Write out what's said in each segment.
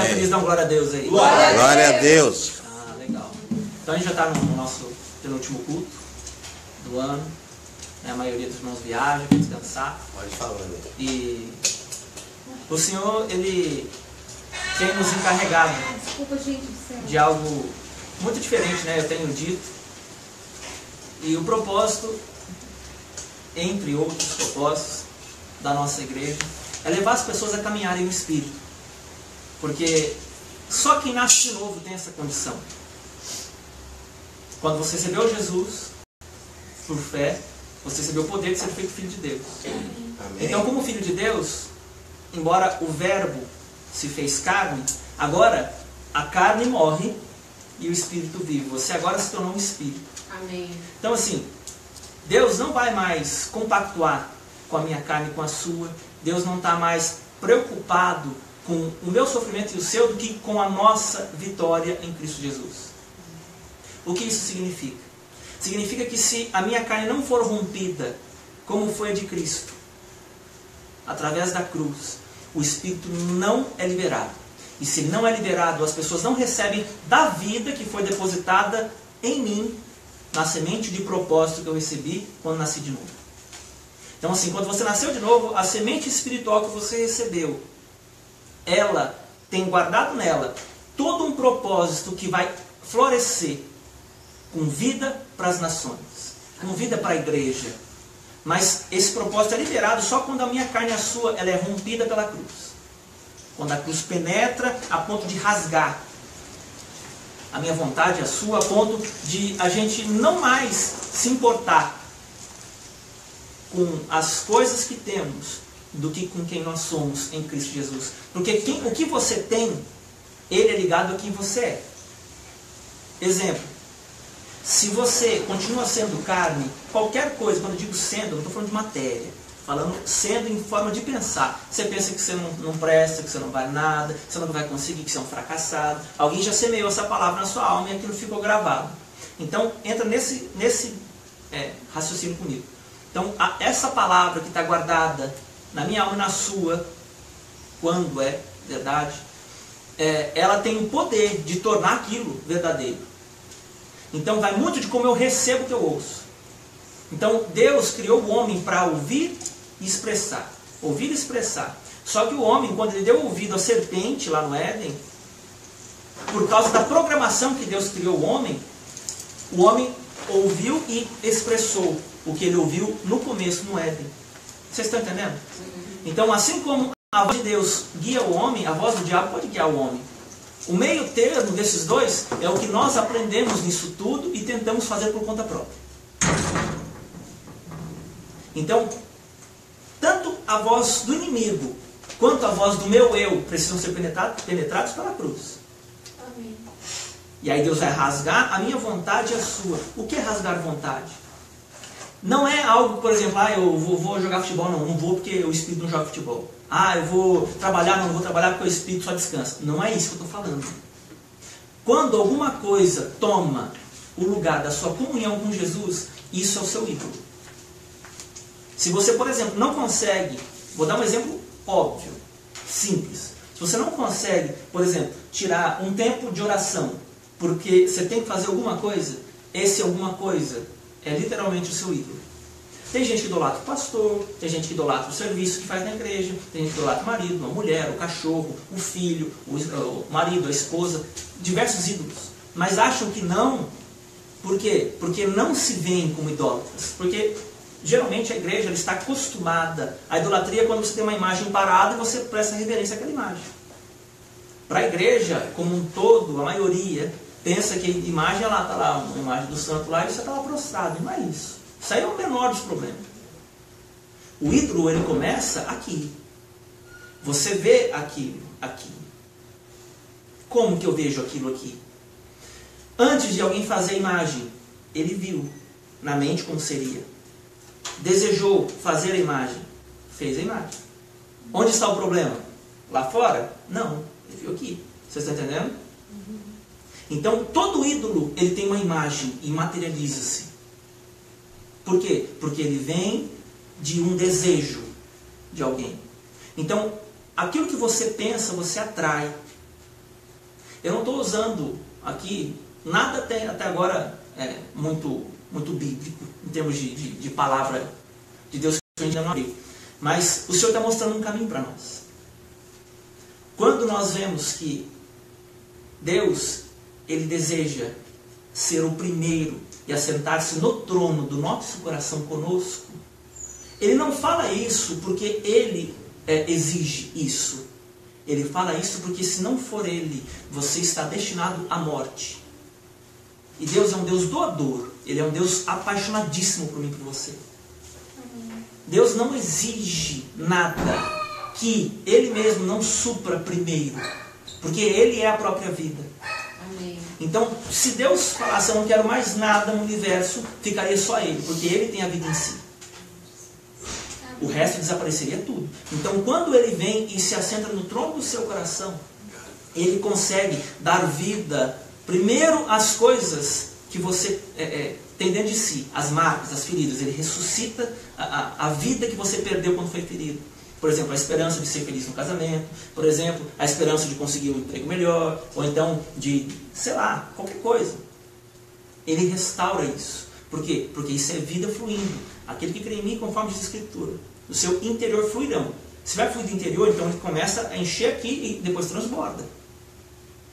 está feliz? Dá um glória a Deus aí. Glória a Deus. Ah, legal. Então a gente já está no nosso penúltimo culto do ano. A maioria dos irmãos viaja para descansar. Pode falar. E o Senhor, Ele tem nos encarregado de algo muito diferente, né? Eu tenho dito. E o propósito, entre outros propósitos da nossa igreja, é levar as pessoas a caminharem no Espírito. Porque só quem nasce de novo tem essa condição. Quando você recebeu Jesus, por fé, você recebeu o poder de ser feito filho de Deus. Amém. Então, como filho de Deus, embora o verbo se fez carne, agora a carne morre e o Espírito vive. Você agora se tornou um Espírito. Amém. Então, assim, Deus não vai mais compactuar com a minha carne e com a sua. Deus não está mais preocupado com o meu sofrimento e o seu do que com a nossa vitória em Cristo Jesus. O que isso significa? Significa que se a minha carne não for rompida, como foi a de Cristo, através da cruz, o Espírito não é liberado. E se ele não é liberado, as pessoas não recebem da vida que foi depositada em mim, na semente de propósito que eu recebi quando nasci de novo. Então, assim, quando você nasceu de novo, a semente espiritual que você recebeu, ela tem guardado nela todo um propósito que vai florescer com vida para as nações, com vida para a igreja. Mas esse propósito é liberado só quando a minha carne e a sua ela é rompida pela cruz. Quando a cruz penetra a ponto de rasgar a minha vontade, a sua, a ponto de a gente não mais se importar com as coisas que temos do que com quem nós somos em Cristo Jesus. Porque o que você tem, ele é ligado a quem você é. Exemplo, se você continua sendo carne, qualquer coisa, quando eu digo sendo, eu não estou falando de matéria, falando sendo em forma de pensar. Você pensa que você não presta, que você não vale nada, que você não vai conseguir, que você é um fracassado. Alguém já semeou essa palavra na sua alma e aquilo ficou gravado. Então, entra nesse raciocínio comigo. Então, essa palavra que está guardada na minha alma e na sua, quando é verdade, ela tem o poder de tornar aquilo verdadeiro. Então, vai muito de como eu recebo o que eu ouço. Então, Deus criou o homem para ouvir e expressar. Ouvir e expressar. Só que o homem, quando ele deu ouvido à serpente lá no Éden, por causa da programação que Deus criou o homem ouviu e expressou o que ele ouviu no começo no Éden. Vocês estão entendendo? Então, assim como a voz de Deus guia o homem, a voz do diabo pode guiar o homem. O meio termo desses dois é o que nós aprendemos nisso tudo e tentamos fazer por conta própria. Então, tanto a voz do inimigo quanto a voz do meu eu precisam ser penetrados pela cruz. Amém. E aí Deus vai rasgar a minha vontade e a sua. O que é rasgar vontade? Não é algo, por exemplo, eu vou jogar futebol, não vou porque o Espírito não joga futebol. Eu vou trabalhar, não vou trabalhar porque o Espírito só descansa. Não é isso que eu estou falando. Quando alguma coisa toma o lugar da sua comunhão com Jesus, isso é o seu ídolo. Se você, por exemplo, não consegue, vou dar um exemplo óbvio, simples. Se você não consegue, por exemplo, tirar um tempo de oração, porque você tem que fazer alguma coisa, esse alguma coisa é literalmente o seu ídolo. Tem gente que idolatra o pastor, tem gente que idolatra o serviço que faz na igreja, tem gente que idolatra o marido, a mulher, o cachorro, o filho, o marido, a esposa, diversos ídolos. Mas acham que não. Por quê? Porque não se veem como idólatras. Porque geralmente a igreja ela está acostumada. A idolatria é quando você tem uma imagem parada e você presta reverência àquela imagem. Para a igreja, como um todo, a maioria pensa que a imagem está lá, uma imagem do santo lá, e você está lá prostrado. Não é isso. Isso aí é o menor dos problemas. O ídolo, ele começa aqui. Você vê aquilo aqui. Como que eu vejo aquilo aqui? Antes de alguém fazer a imagem, ele viu na mente como seria. Desejou fazer a imagem, fez a imagem. Onde está o problema? Lá fora? Não, ele viu aqui. Vocês estão entendendo? Então, todo ídolo, ele tem uma imagem e materializa-se. Por quê? Porque ele vem de um desejo de alguém. Então, aquilo que você pensa, você atrai. Eu não estou usando aqui nada até agora muito bíblico, em termos de palavra de Deus que a gente não abriu. Mas o Senhor está mostrando um caminho para nós. Quando nós vemos que Deus, Ele deseja ser o primeiro e assentar-se no trono do nosso coração conosco, Ele não fala isso porque Ele exige isso. Ele fala isso porque se não for Ele, você está destinado à morte. E Deus é um Deus doador. Ele é um Deus apaixonadíssimo por mim e por você. Deus não exige nada que Ele mesmo não supra primeiro. Porque Ele é a própria vida. Amém. Então, se Deus falasse, eu não quero mais nada no universo, ficaria só Ele. Porque Ele tem a vida em si. O resto desapareceria tudo. Então, quando Ele vem e se assenta no trono do seu coração, Ele consegue dar vida, primeiro, às coisas que você tem dentro de si, as marcas, as feridas. Ele ressuscita a vida que você perdeu quando foi ferido. Por exemplo, a esperança de ser feliz no casamento. Por exemplo, a esperança de conseguir um emprego melhor. Ou então de, sei lá, qualquer coisa. Ele restaura isso. Por quê? Porque isso é vida fluindo. Aquele que crê em mim, conforme diz a Escritura, o seu interior fluirão. Se vai fluir do interior, então ele começa a encher aqui e depois transborda.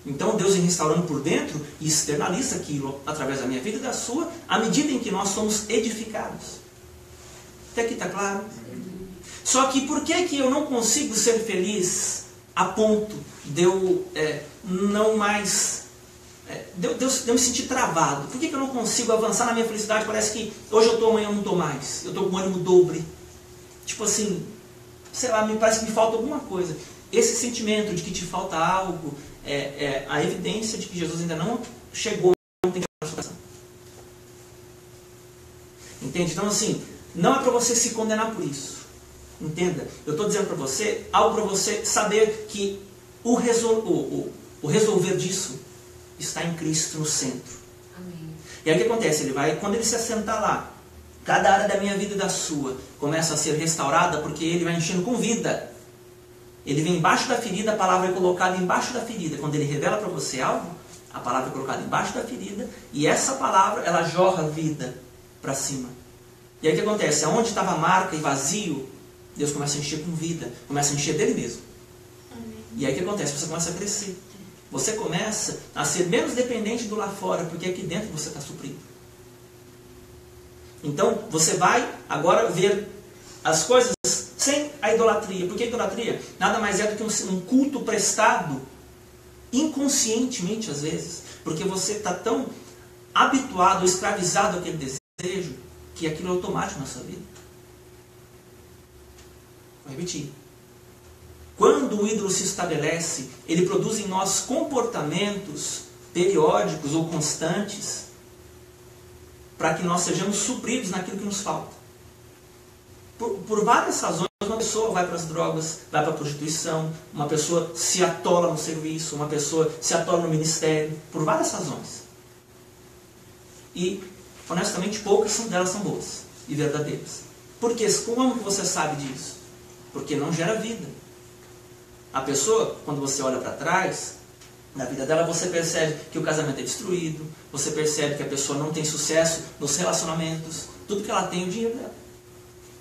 Então Deus vem restaurando por dentro e externaliza aquilo através da minha vida e da sua, à medida em que nós somos edificados. Até aqui está claro? Só que por que eu não consigo ser feliz a ponto de eu não mais... de eu me sentir travado? Por que eu não consigo avançar na minha felicidade? Parece que hoje eu estou, amanhã eu não estou mais. Eu estou com o ânimo dobre. Tipo assim, sei lá, me parece que me falta alguma coisa. Esse sentimento de que te falta algo é a evidência de que Jesus ainda não chegou a sua coração. Entende? Então assim, não é para você se condenar por isso. Entenda? Eu estou dizendo para você algo para você saber que o resolver disso está em Cristo no centro. Amém. E aí o que acontece? Quando ele se assentar lá, cada área da minha vida e da sua começa a ser restaurada, porque ele vai enchendo com vida. Ele vem embaixo da ferida, a palavra é colocada embaixo da ferida. Quando ele revela para você algo, a palavra é colocada embaixo da ferida, e essa palavra, ela jorra vida para cima. E aí o que acontece? Onde estava marca e vazio, Deus começa a encher com vida, começa a encher dele mesmo. Amém. E aí o que acontece? Você começa a crescer. Você começa a ser menos dependente do lá fora, porque aqui dentro você está suprido. Então, você vai agora ver as coisas sem a idolatria. Por que idolatria? Nada mais é do que um culto prestado inconscientemente, às vezes. Porque você está tão habituado, escravizado àquele desejo, que aquilo é automático na sua vida. Vou repetir. Quando o ídolo se estabelece, ele produz em nós comportamentos periódicos ou constantes para que nós sejamos supridos naquilo que nos falta. Por várias razões, uma pessoa vai para as drogas, vai para a prostituição, uma pessoa se atola no serviço, uma pessoa se atola no ministério, por várias razões. E, honestamente, poucas delas são boas e verdadeiras. Por quê? Como que você sabe disso? Porque não gera vida. A pessoa, quando você olha para trás, na vida dela, você percebe que o casamento é destruído, você percebe que a pessoa não tem sucesso nos relacionamentos, tudo que ela tem é o dinheiro dela.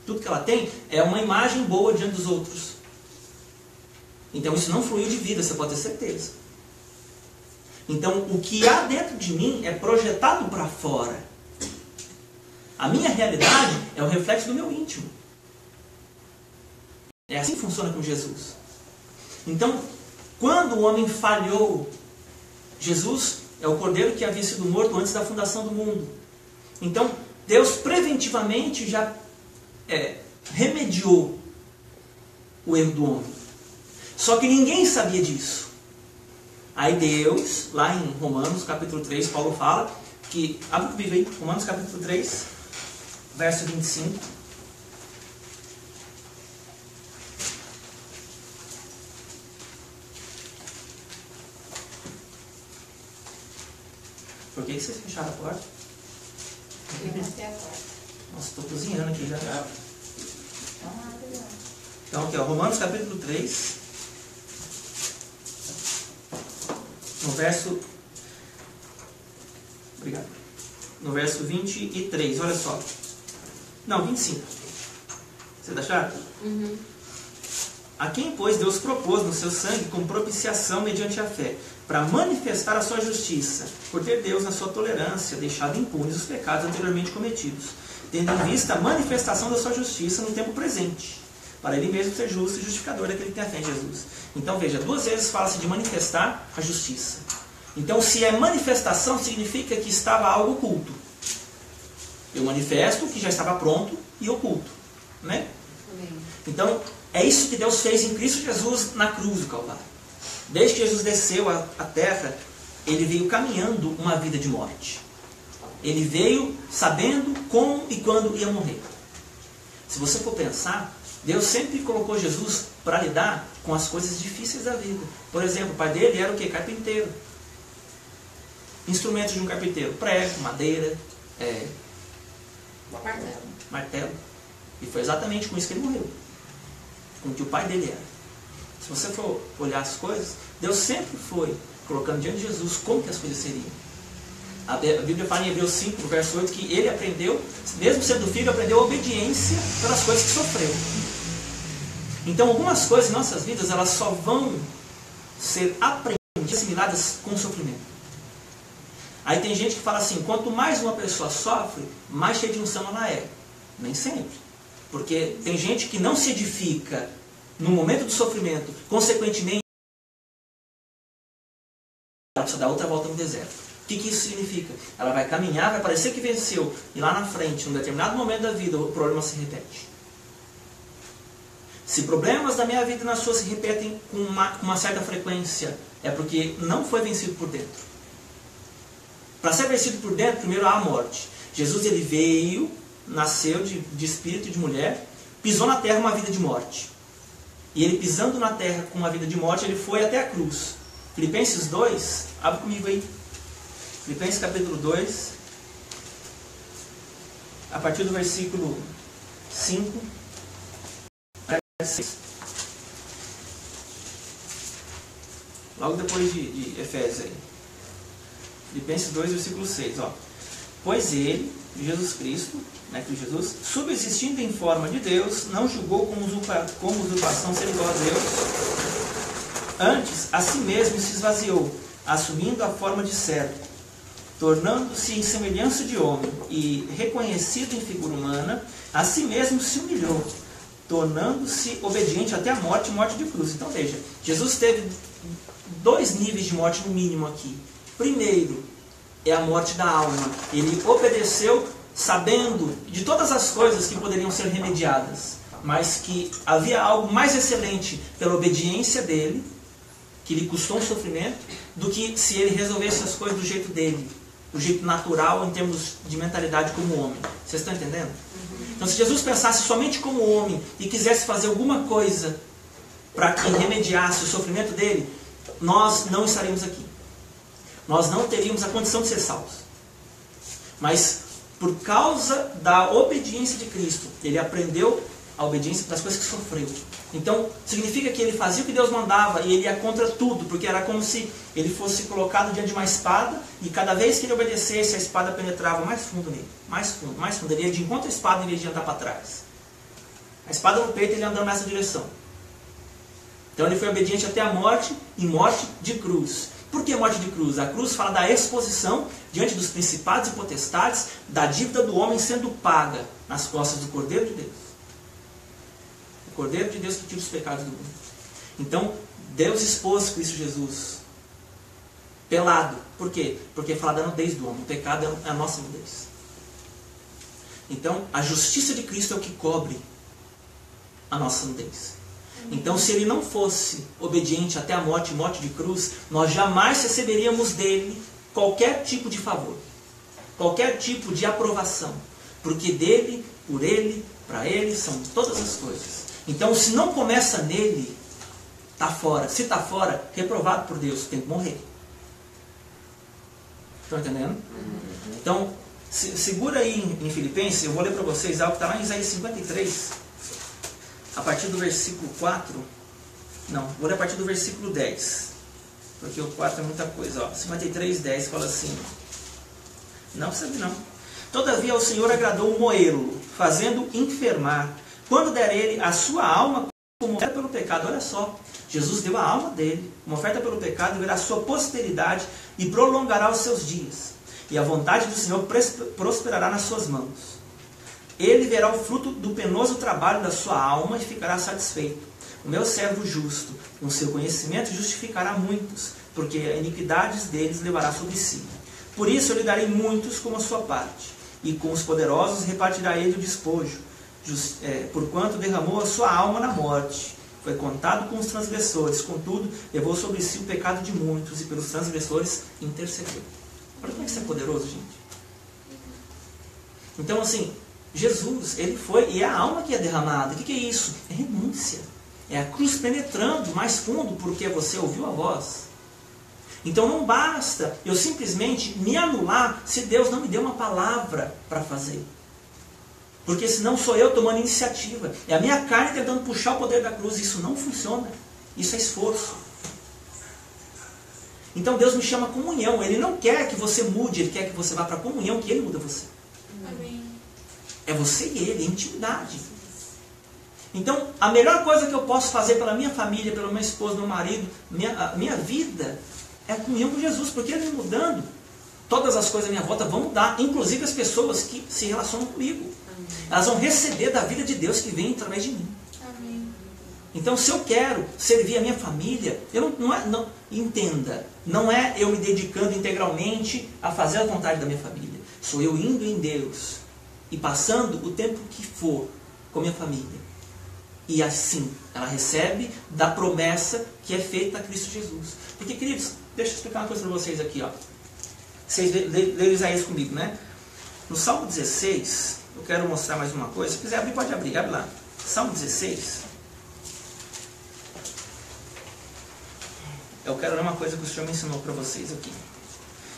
Tudo que ela tem é uma imagem boa diante dos outros. Então isso não fluiu de vida, você pode ter certeza. Então o que há dentro de mim é projetado para fora. A minha realidade é o reflexo do meu íntimo. É assim que funciona com Jesus. Então, quando o homem falhou, Jesus é o cordeiro que havia sido morto antes da fundação do mundo. Então, Deus preventivamente já remediou o erro do homem. Só que ninguém sabia disso. Aí Deus, lá em Romanos capítulo 3, Paulo fala que, abre o Bíblia aí, Romanos capítulo 3, verso 25. Por que vocês fecharam a porta? Eu matei a porta. Nossa, estou cozinhando aqui já. Então aqui, ó, Romanos capítulo 3. no verso... Obrigado. No verso 23, olha só. Não, 25. Você acharam? Uhum. A quem, pois, Deus propôs no seu sangue como propiciação mediante a fé, para manifestar a sua justiça, por ter Deus, na sua tolerância, deixado impunes os pecados anteriormente cometidos, tendo em vista a manifestação da sua justiça no tempo presente, para ele mesmo ser justo e justificador daquele que tem a fé em Jesus. Então veja, 2 vezes fala-se de manifestar a justiça. Então, se é manifestação, significa que estava algo oculto. Eu manifesto o que já estava pronto e oculto, né? Amém. Então, é isso que Deus fez em Cristo Jesus na cruz do Calvário. Desde que Jesus desceu à terra, ele veio caminhando uma vida de morte. Ele veio sabendo como e quando ia morrer. Se você for pensar, Deus sempre colocou Jesus para lidar com as coisas difíceis da vida. Por exemplo, o pai dele era o quê? Carpinteiro. Instrumentos de um carpinteiro: prego, madeira, martelo. E foi exatamente com isso que ele morreu. Com o que o pai dele era. Se você for olhar as coisas, Deus sempre foi colocando diante de Jesus como que as coisas seriam. A Bíblia fala em Hebreus 5, no verso 8, que ele aprendeu, mesmo sendo filho, aprendeu a obediência pelas coisas que sofreu. Então, algumas coisas em nossas vidas, elas só vão ser aprendidas, assimiladas com o sofrimento. Aí tem gente que fala assim: quanto mais uma pessoa sofre, mais cheia de unção ela é. Nem sempre. Porque tem gente que não se edifica no momento do sofrimento, consequentemente, ela precisa dar outra volta no deserto. O que isso significa? Ela vai caminhar, vai parecer que venceu, e lá na frente, num determinado momento da vida, o problema se repete. Se problemas da minha vida e na sua se repetem com uma certa frequência, é porque não foi vencido por dentro. Para ser vencido por dentro, primeiro há a morte. Jesus, ele veio, nasceu de espírito e de mulher, pisou na terra uma vida de morte. E ele pisando na terra com uma vida de morte, ele foi até a cruz. Filipenses 2, abre comigo aí. Filipenses capítulo 2, a partir do versículo 5 até 6. Logo depois de Efésios aí. Filipenses 2, versículo 6. Ó. Pois ele, Jesus Cristo, Cristo Jesus, subsistindo em forma de Deus, não julgou como usurpação ser igual a Deus. Antes, a si mesmo se esvaziou, assumindo a forma de servo, tornando-se em semelhança de homem, e reconhecido em figura humana, a si mesmo se humilhou, tornando-se obediente até a morte de cruz. Então veja, Jesus teve 2 níveis de morte no mínimo aqui. Primeiro, é a morte da alma. Ele obedeceu sabendo de todas as coisas que poderiam ser remediadas, mas que havia algo mais excelente pela obediência dele, que lhe custou um sofrimento, do que se ele resolvesse as coisas do jeito dele, do jeito natural em termos de mentalidade como homem. Vocês estão entendendo? Então, se Jesus pensasse somente como homem e quisesse fazer alguma coisa para que remediasse o sofrimento dele, nós não estaríamos aqui. Nós não teríamos a condição de ser salvos. Mas, por causa da obediência de Cristo, ele aprendeu a obediência das coisas que sofreu. Então, significa que ele fazia o que Deus mandava e ele ia contra tudo, porque era como se ele fosse colocado diante de uma espada e cada vez que ele obedecesse, a espada penetrava mais fundo nele, mais fundo, mais fundo. Ele ia de encontro à espada em vez de andar para trás. A espada no peito, ele andando nessa direção. Então, ele foi obediente até a morte, e morte de cruz. Por que morte de cruz? A cruz fala da exposição diante dos principados e potestades, da dívida do homem sendo paga nas costas do Cordeiro de Deus. O Cordeiro de Deus que tira os pecados do mundo. Então, Deus expôs Cristo Jesus pelado. Por quê? Porque fala da nudez do homem. O pecado é a nossa nudez. Então, a justiça de Cristo é o que cobre a nossa nudez. Então, se ele não fosse obediente até a morte de cruz, nós jamais receberíamos dele qualquer tipo de favor, qualquer tipo de aprovação, porque dele, por ele, para ele, são todas as coisas. Então, se não começa nele, está fora. Se está fora, reprovado por Deus, tem que morrer. Estão entendendo? Então, segura aí em Filipenses, eu vou ler para vocês algo que está lá em Isaías 53, a partir do versículo 4, não, vou ler a partir do versículo 10. porque o 4 é muita coisa. 53:10 fala assim, não precisa não. Todavia o Senhor agradou moê-lo, fazendo enfermar, quando der ele a sua alma como oferta pelo pecado. Olha só, Jesus deu a alma dele, uma oferta pelo pecado, e verá a sua posteridade e prolongará os seus dias. E a vontade do Senhor prosperará nas suas mãos. Ele verá o fruto do penoso trabalho da sua alma e ficará satisfeito. O meu servo justo, com seu conhecimento, justificará muitos, porque as iniquidades deles levará sobre si. Por isso eu lhe darei muitos como a sua parte, e com os poderosos repartirá ele o despojo, porquanto derramou a sua alma na morte. Foi contado com os transgressores, contudo, levou sobre si o pecado de muitos, e pelos transgressores intercedeu. Olha como isso é poderoso, gente. Então, assim, Jesus, ele foi, e é a alma que é derramada. O que é isso? É renúncia. É a cruz penetrando mais fundo, porque você ouviu a voz. Então não basta eu simplesmente me anular se Deus não me deu uma palavra para fazer. Porque senão sou eu tomando iniciativa. É a minha carne tentando puxar o poder da cruz. Isso não funciona. Isso é esforço. Então Deus me chama a comunhão. Ele não quer que você mude, Ele quer que você vá para a comunhão, que Ele muda você. Amém. É você e Ele, é intimidade. Então, a melhor coisa que eu posso fazer pela minha família, pela minha esposa, meu marido, minha vida, é a comunhão com Jesus, porque Ele me mudando, todas as coisas à minha volta vão mudar, inclusive as pessoas que se relacionam comigo. Amém. Elas vão receber da vida de Deus que vem através de mim. Amém. Então, se eu quero servir a minha família, entenda, não é eu me dedicando integralmente a fazer a vontade da minha família. Sou eu indo em Deus e passando o tempo que for com a minha família. E assim, ela recebe da promessa que é feita a Cristo Jesus. Porque, queridos, deixa eu explicar uma coisa para vocês aqui. Ó. Vocês leram Isaías comigo, né? No Salmo 16, eu quero mostrar mais uma coisa. Se quiser abrir, pode abrir. Abre lá. Salmo 16. Eu quero ler uma coisa que o Senhor me ensinou para vocês aqui.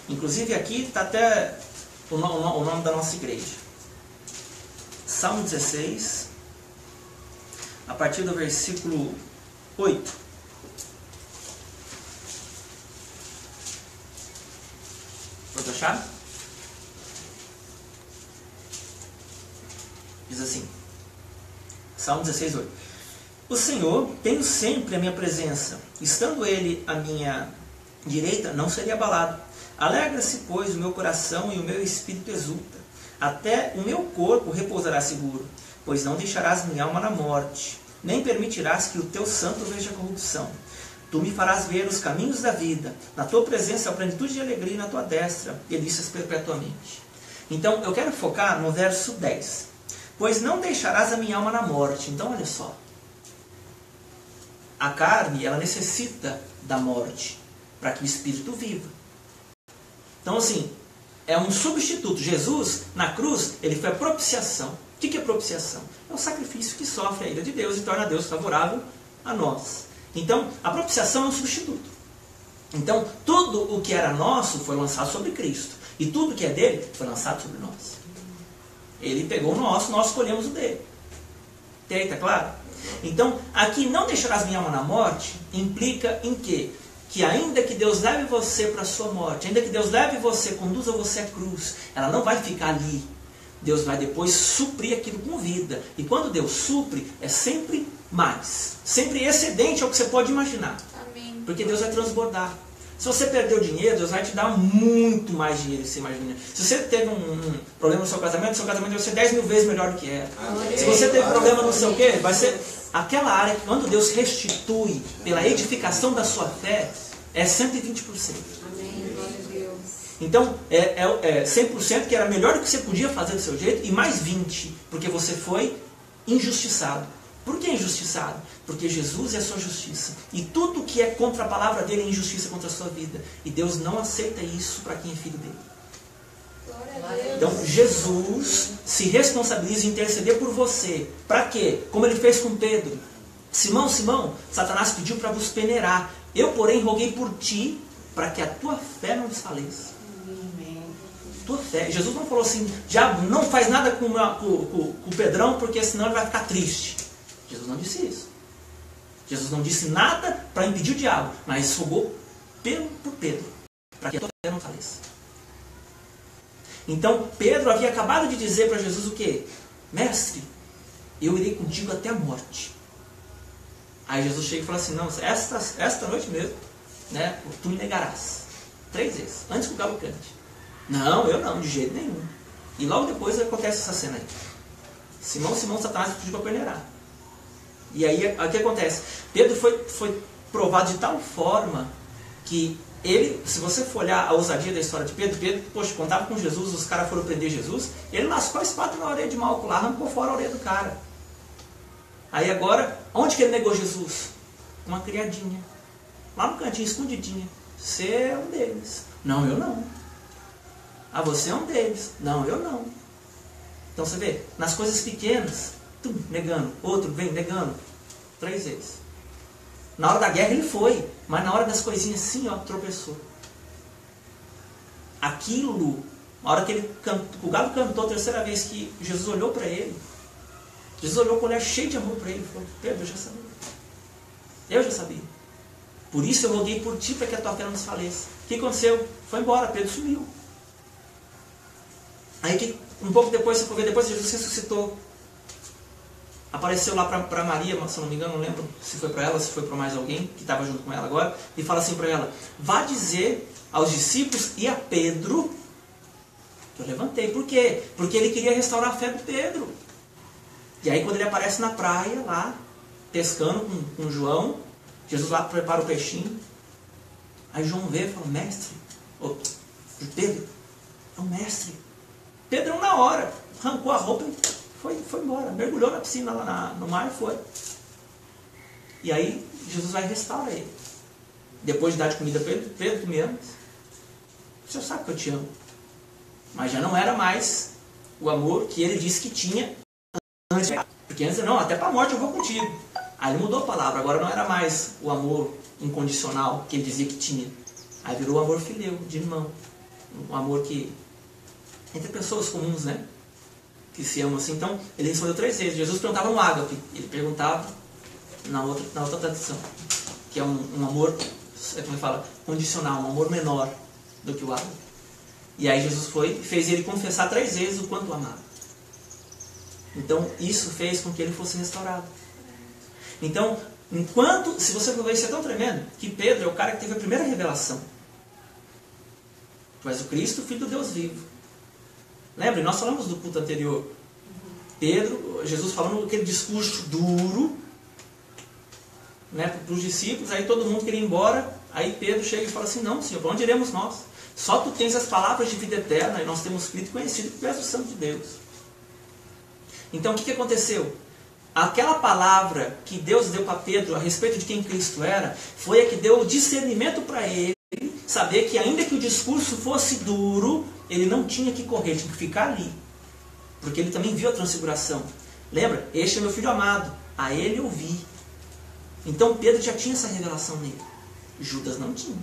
Inclusive aqui está até o nome da nossa igreja. Salmo 16, a partir do versículo 8. Pode achar? Diz assim, Salmo 16, 8. O Senhor, tenho sempre a minha presença, estando Ele à minha direita, não seria abalado. Alegra-se, pois, o meu coração e o meu espírito exulta. Até o meu corpo repousará seguro, pois não deixarás minha alma na morte, nem permitirás que o teu santo veja corrupção. Tu me farás ver os caminhos da vida, na tua presença a plenitude de alegria, e na tua destra delícias perpetuamente. Então, eu quero focar no verso 10. Pois não deixarás a minha alma na morte. Então, olha só. A carne, ela necessita da morte para que o espírito viva. Então, assim, é um substituto. Jesus, na cruz, ele foi a propiciação. O que é propiciação? É o sacrifício que sofre a ira de Deus e torna Deus favorável a nós. Então, a propiciação é um substituto. Então, tudo o que era nosso foi lançado sobre Cristo. E tudo que é dele foi lançado sobre nós. Ele pegou o nosso, nós escolhemos o dele. Está claro? Então, aqui não deixarás minha alma na morte, implica em quê? Que ainda que Deus leve você para a sua morte, ainda que Deus leve você, conduza você à cruz, ela não vai ficar ali. Deus vai depois suprir aquilo com vida. E quando Deus supre, é sempre mais. Sempre excedente ao que você pode imaginar. Amém. Porque Deus vai transbordar. Se você perdeu dinheiro, Deus vai te dar muito mais dinheiro do que você imagina. Se você teve um problema no seu casamento vai ser 10 mil vezes melhor do que era. Amém. Se você teve problema no seu quê, vai ser aquela área que quando Deus restitui pela edificação da sua fé, é 120%. Amém. Glória a Deus. Então, é 100% que era melhor do que você podia fazer do seu jeito, e mais 20%, porque você foi injustiçado. Por que injustiçado? Porque Jesus é a sua justiça. E tudo que é contra a palavra dele é injustiça contra a sua vida. E Deus não aceita isso para quem é filho dele. Glória a Deus. Então, Jesus se responsabiliza em interceder por você. Para quê? Como ele fez com Pedro. Simão, Simão, Satanás pediu para vos peneirar. Eu, porém, roguei por ti, para que a tua fé não desfaleça. Tua fé. Jesus não falou assim, diabo, não faz nada com o Pedrão, porque senão ele vai ficar triste. Jesus não disse isso. Jesus não disse nada para impedir o diabo, mas rogou por Pedro, para que a tua fé não faleça. Então, Pedro havia acabado de dizer para Jesus o quê? Mestre, eu irei contigo até a morte. Aí Jesus chega e fala assim, não, esta noite mesmo, né, tu me negarás 3 vezes, antes que o galo cante. Não, eu não, de jeito nenhum. E logo depois acontece essa cena aí. Simão, Satanás fugiu para peneirar. E aí, o que acontece? Pedro foi provado de tal forma que ele, se você for olhar a ousadia da história de Pedro, poxa, contava com Jesus, os caras foram prender Jesus, ele lascou a espada na orelha de Malco lá, arrancou fora a orelha do cara. Aí agora, onde que ele negou Jesus? Uma criadinha. Lá no cantinho, escondidinha. Você é um deles. Não, eu não. Ah, você é um deles. Não, eu não. Então você vê, nas coisas pequenas, negando. Outro vem negando. 3 vezes. Na hora da guerra ele foi, mas na hora das coisinhas assim, ó, tropeçou. Aquilo, na hora que o galo cantou a 3ª vez que Jesus olhou para ele, Jesus olhou com o olhar cheio de amor para ele e falou, Pedro, eu já sabia. Eu já sabia. Por isso eu roguei por ti para que a tua fé não desfaleça. O que aconteceu? Foi embora, Pedro sumiu. Aí um pouco depois, você for ver, depois Jesus ressuscitou. Apareceu lá para Maria, se não me engano, não lembro se foi para ela, se foi para mais alguém que estava junto com ela agora, e fala assim para ela, vá dizer aos discípulos e a Pedro que eu levantei. Por quê? Porque ele queria restaurar a fé do Pedro. E aí quando ele aparece na praia, lá, pescando com João, Jesus lá prepara o peixinho, aí João vê e fala, mestre, Pedro, é o mestre. Pedro na hora, arrancou a roupa e foi embora, mergulhou na piscina lá no mar e foi. E aí Jesus vai restaurar ele. Depois de dar de comida para ele, Pedro, tu me amas? Você sabe que eu te amo. Mas já não era mais o amor que ele disse que tinha antes. Porque antes, não, até para a morte eu vou contigo. Aí ele mudou a palavra, agora não era mais o amor incondicional que ele dizia que tinha. Aí virou o amor fileu, de irmão. Um amor que entre pessoas comuns, né? Que se amam assim. Então, ele respondeu 3 vezes. Jesus perguntava no ágape. Ele perguntava na outra tradição. Que é um amor, como ele fala, condicional, um amor menor do que o ágape. E aí Jesus fez ele confessar 3 vezes o quanto o amava. Então, isso fez com que ele fosse restaurado. Então, se você for ver, isso é tão tremendo, que Pedro é o cara que teve a primeira revelação. Tu és o Cristo, filho do Deus vivo. Lembra? Nós falamos do culto anterior. Jesus falando aquele discurso duro, né, para os discípulos, aí todo mundo queria ir embora, aí Pedro chega e fala assim, não, Senhor, para onde iremos nós? Só tu tens as palavras de vida eterna, e nós temos escrito e conhecido que tu és o Santo de Deus. Então o que aconteceu? Aquela palavra que Deus deu para Pedro a respeito de quem Cristo era, foi a que deu o discernimento para ele, saber que ainda que o discurso fosse duro, ele não tinha que correr, tinha que ficar ali. Porque ele também viu a transfiguração. Lembra? Este é meu filho amado, a ele eu vi. Então Pedro já tinha essa revelação nele. Judas não tinha.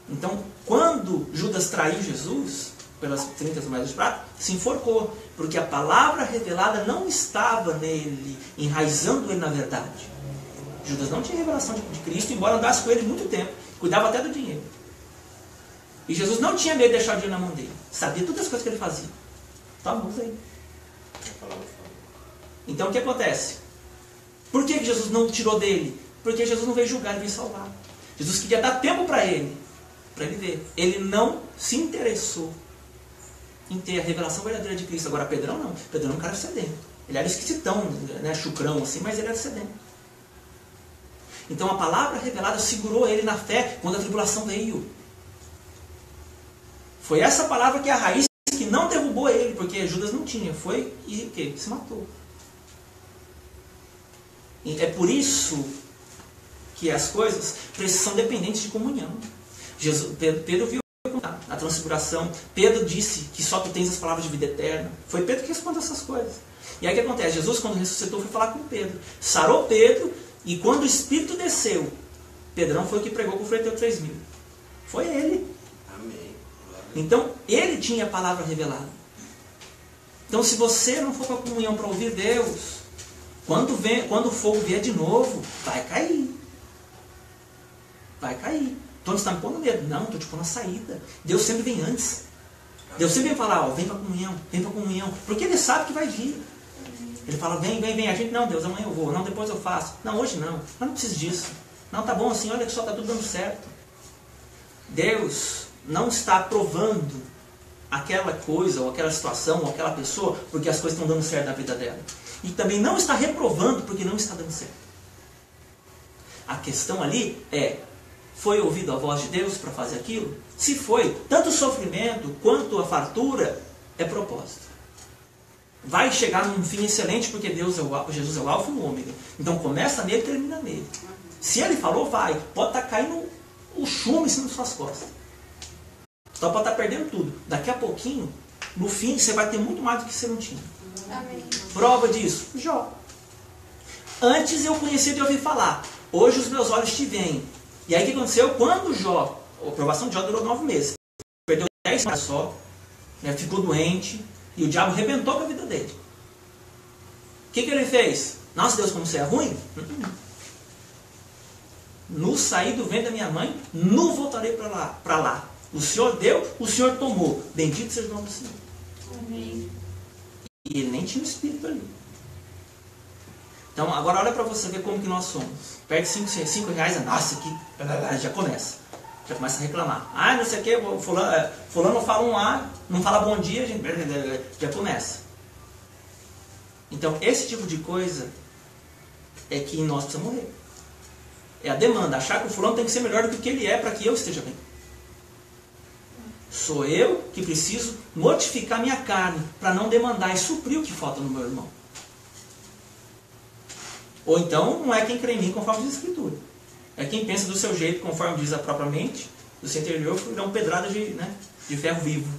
Então, quando Judas traiu Jesus, pelas 30 moedas de prata, se enforcou. Porque a palavra revelada não estava nele, enraizando ele na verdade. Judas não tinha revelação de Cristo, embora andasse com ele muito tempo. Cuidava até do dinheiro. E Jesus não tinha medo de deixar o dinheiro na mão dele. Sabia todas as coisas que ele fazia. Toma, usa aí. Então o que acontece? Por que Jesus não tirou dele? Porque Jesus não veio julgar, ele veio salvar. Jesus queria dar tempo para ele ver. Ele não se interessou em ter a revelação verdadeira de Cristo. Agora Pedrão não. Pedrão é um cara sedento. Ele era esquisitão, né, chucrão assim, mas ele era sedento. Então a palavra revelada segurou ele na fé quando a tribulação veio. Foi essa palavra que é a raiz que não derrubou ele, porque Judas não tinha. Foi e o quê? Se matou. E é por isso que as coisas são dependentes de comunhão. Pedro viu a transfiguração. Pedro disse que só tu tens as palavras de vida eterna. Foi Pedro que respondeu essas coisas. E aí o que acontece? Jesus, quando ressuscitou, foi falar com Pedro. Sarou Pedro, e quando o Espírito desceu, Pedrão foi o que pregou com o freio 3.000. Foi ele. Amém. Então, ele tinha a palavra revelada. Então, se você não for para a comunhão para ouvir Deus, quando o fogo vier de novo, vai cair. Vai cair. Então você está me pondo medo. Não, estou te pondo a saída. Deus sempre vem antes. Deus sempre vem falar, ó, vem para a comunhão, vem para a comunhão. Porque Ele sabe que vai vir. Ele fala, vem, vem, vem. A gente, não, Deus, amanhã eu vou. Não, depois eu faço. Não, hoje não. Mas não preciso disso. Não, tá bom assim, olha que só está tudo dando certo. Deus não está aprovando aquela coisa, ou aquela situação, ou aquela pessoa, porque as coisas estão dando certo na vida dela. E também não está reprovando porque não está dando certo. A questão ali é, foi ouvido a voz de Deus para fazer aquilo? Se foi, tanto o sofrimento quanto a fartura é propósito. Vai chegar num fim excelente porque Jesus é o alfa e o ômega. Então começa nele e termina nele. Se ele falou, vai. Pode estar caindo o chumbo em cima das suas costas. Só pode estar perdendo tudo. Daqui a pouquinho, no fim, você vai ter muito mais do que você não tinha. Amém. Prova disso? Jó. Antes eu conhecia de ouvir falar. Hoje os meus olhos te veem. E aí o que aconteceu? Quando Jó, a provação de Jó durou 9 meses. Perdeu 10 meses só. Né, ficou doente. E o diabo arrebentou com a vida dele. O que ele fez? Nossa, Deus, como você é ruim? No sair do ventre da minha mãe, no voltarei para lá. O Senhor deu, o Senhor tomou. Bendito seja o nome do Senhor. Amém. E ele nem tinha o Espírito ali. Então, agora olha para você ver como que nós somos. Perde 5 reais, nossa, aqui já começa. Já começa a reclamar. Ah, não sei o que, fulano fala um A, não fala bom dia, gente, já começa. Então, esse tipo de coisa é que nós precisamos morrer. É a demanda, achar que o fulano tem que ser melhor do que ele é para que eu esteja bem. Sou eu que preciso mortificar minha carne para não demandar e suprir o que falta no meu irmão. Ou então, não é quem crê em mim conforme diz a Escritura. É quem pensa do seu jeito, conforme diz a própria mente, do seu interior, dá uma pedrada de ferro vivo.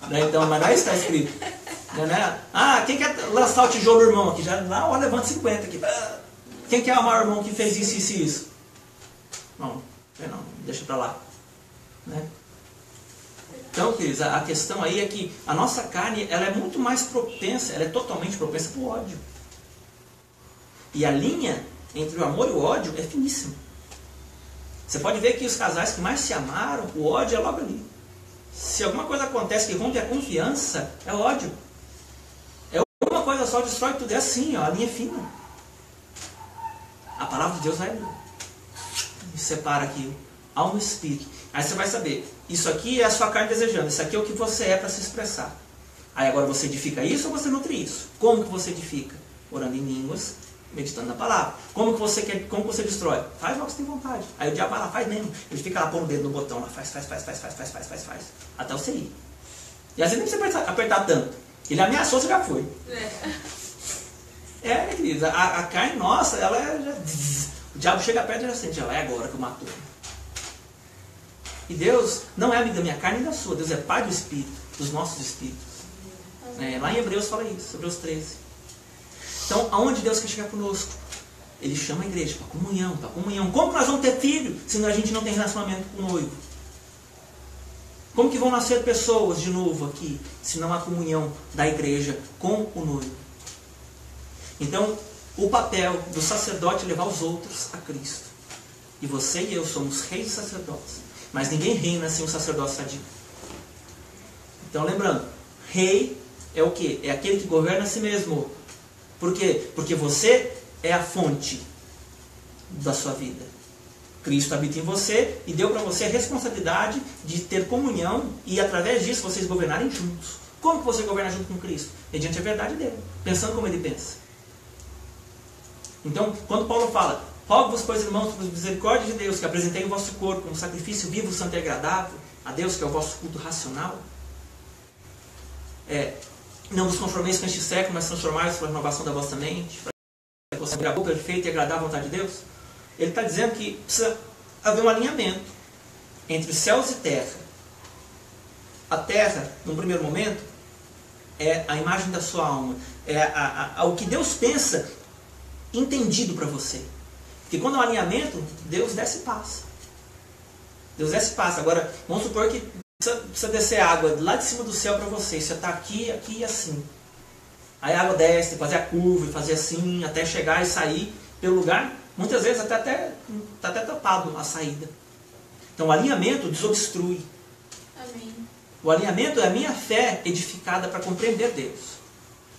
Então, mas não é isso que está escrito. Ah, quem quer lançar o tijolo do irmão aqui? Já lá, levanta 50 aqui. Quem quer amar o irmão que fez isso e isso? Não, deixa para lá. Né? Então, queridos, a questão aí é que a nossa carne ela é muito mais propensa, ela é totalmente propensa para o ódio. E a linha entre o amor e o ódio é finíssima. Você pode ver que os casais que mais se amaram, o ódio é logo ali. Se alguma coisa acontece que rompe a confiança, é ódio. É uma coisa só, destrói tudo. É assim, ó, a linha é fina. A palavra de Deus vai separa aqui, alma e espírito. Aí você vai saber, isso aqui é a sua carne desejando, isso aqui é o que você é para se expressar. Aí agora você edifica isso ou você nutre isso? Como que você edifica? Orando em línguas, meditando na palavra. Como que você destrói? Faz o que você tem vontade. Aí o diabo vai lá, faz mesmo. Ele fica lá pondo o dedo no botão, lá, faz. Até você ir. E às vezes nem precisa apertar tanto. Ele ameaçou, você já foi. Querido, a carne nossa, ela o diabo chega perto e já sente, é agora que eu matou. E Deus não é amigo da minha carne nem da sua. Deus é Pai do Espírito, dos nossos espíritos. Lá em Hebreus fala isso, Hebreus 13. Então, aonde Deus quer chegar conosco? Ele chama a igreja para comunhão, para comunhão. Como que nós vamos ter filho se a gente não tem relacionamento com o noivo? Como que vão nascer pessoas de novo aqui se não há comunhão da igreja com o noivo? Então, o papel do sacerdote é levar os outros a Cristo. E você e eu somos reis e sacerdotes. Mas ninguém reina sem um sacerdócio sadio. Então, lembrando, rei é o quê? É aquele que governa a si mesmo. Por quê? Porque você é a fonte da sua vida. Cristo habita em você e deu para você a responsabilidade de ter comunhão e, através disso, vocês governarem juntos. Como que você governa junto com Cristo? Mediante a verdade dele, pensando como ele pensa. Então, quando Paulo fala, rogo-vos, pois, irmãos, por misericórdia de Deus, que apresentei o vosso corpo como sacrifício vivo, santo e agradável a Deus, que é o vosso culto racional. Não vos conformeis com este século, mas transformai-vos pela renovação da vossa mente, para que você abra a boca perfeita e agradar a vontade de Deus. Ele está dizendo que precisa haver um alinhamento entre céus e terra. A terra, num primeiro momento, é a imagem da sua alma. É o que Deus pensa entendido para você. Porque quando é um alinhamento, Deus desce e passa. Deus desce e passa. Agora, vamos supor que precisa descer água lá de cima do céu para você. Você está aqui, aqui e assim. Aí a água desce, fazer a curva e fazer assim, até chegar e sair pelo lugar Muitas vezes está até tapado a saída. Então o alinhamento desobstrui. Amém. O alinhamento é a minha fé edificada para compreender Deus.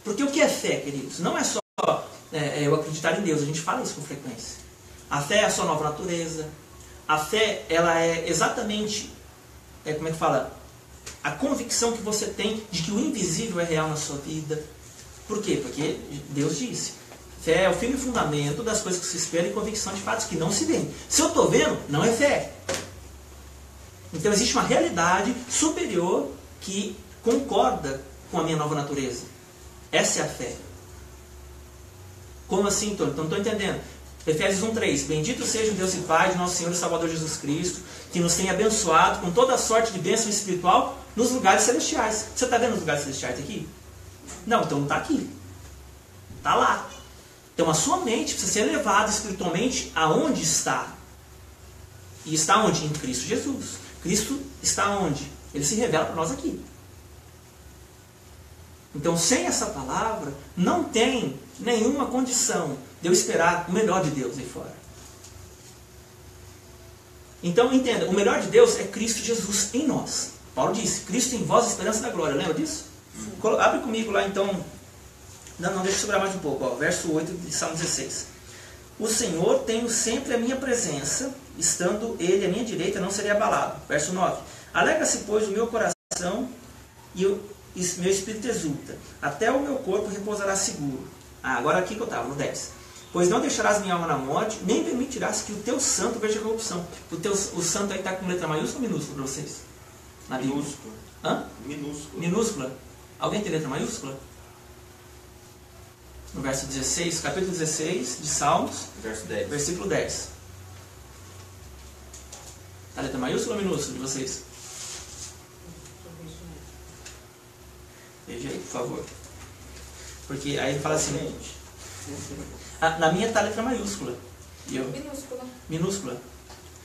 Porque o que é fé, queridos? Não é só eu acreditar em Deus. A gente fala isso com frequência. A fé é a sua nova natureza. A fé, ela é exatamente, como é que fala? A convicção que você tem de que o invisível é real na sua vida. Por quê? Porque Deus disse. Fé é o firme fundamento das coisas que se esperam e convicção de fatos que não se veem. Se eu estou vendo, não é fé. Então existe uma realidade superior que concorda com a minha nova natureza. Essa é a fé. Como assim, Antônio? Então não estou entendendo. Efésios 1:3. Bendito seja o Deus e Pai de nosso Senhor e Salvador Jesus Cristo, que nos tem abençoado com toda a sorte de bênção espiritual nos lugares celestiais. Você está vendo os lugares celestiais aqui? Não, então não está aqui. Está lá. Então a sua mente precisa ser elevada espiritualmente aonde está. E está onde? Em Cristo Jesus. Cristo está onde? Ele se revela para nós aqui. Então sem essa palavra, não tem nenhuma condição de eu esperar o melhor de Deus aí fora. Então entenda, o melhor de Deus é Cristo Jesus em nós. Paulo disse, Cristo em vós, a esperança da glória. Lembra disso? Abre comigo lá então. Não, deixa eu segurar mais um pouco. Verso 8 de Salmo 16. O Senhor tenho sempre a minha presença, estando Ele à minha direita, não serei abalado. Verso 9. Alegra-se, pois, o meu coração e meu espírito exulta. Até o meu corpo repousará seguro. Agora aqui que eu estava, no 10. Pois não deixarás minha alma na morte, nem permitirás que o teu santo veja corrupção. O santo aí está com letra maiúscula ou minúscula para vocês? Na Bíblia. Minúscula. Hã? Minúscula. Minúscula? Alguém tem letra maiúscula? No verso 16, capítulo 16 de Salmos, Verso 10. versículo 10. A letra maiúscula ou minúscula de vocês? Veja aí, por favor. Porque aí ele fala assim... na minha está a letra maiúscula. E eu? Minúscula. Minúscula.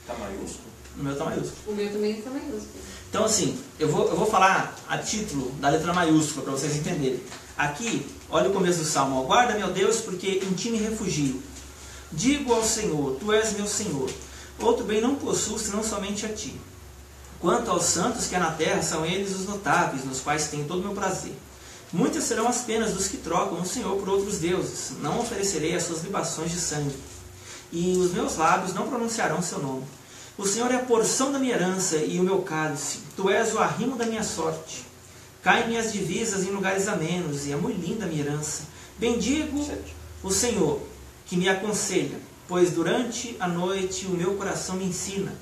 Está maiúsculo? No meu está maiúsculo. O meu também está maiúsculo. Então assim, eu vou falar a título da letra maiúscula para vocês entenderem. Aqui, olha o começo do Salmo. Guarda, meu Deus, porque em ti me refugio. Digo ao Senhor, tu és meu Senhor. Outro bem não possuo, senão somente a ti. Quanto aos santos que há na terra, são eles os notáveis, nos quais tenho todo o meu prazer. Muitas serão as penas dos que trocam o Senhor por outros deuses. Não oferecerei as suas libações de sangue. E os meus lábios não pronunciarão seu nome. O Senhor é a porção da minha herança e o meu cálice. Tu és o arrimo da minha sorte. Caem minhas divisas em lugares amenos, e é muito linda a minha herança. Bendigo o Senhor, que me aconselha, pois durante a noite o meu coração me ensina.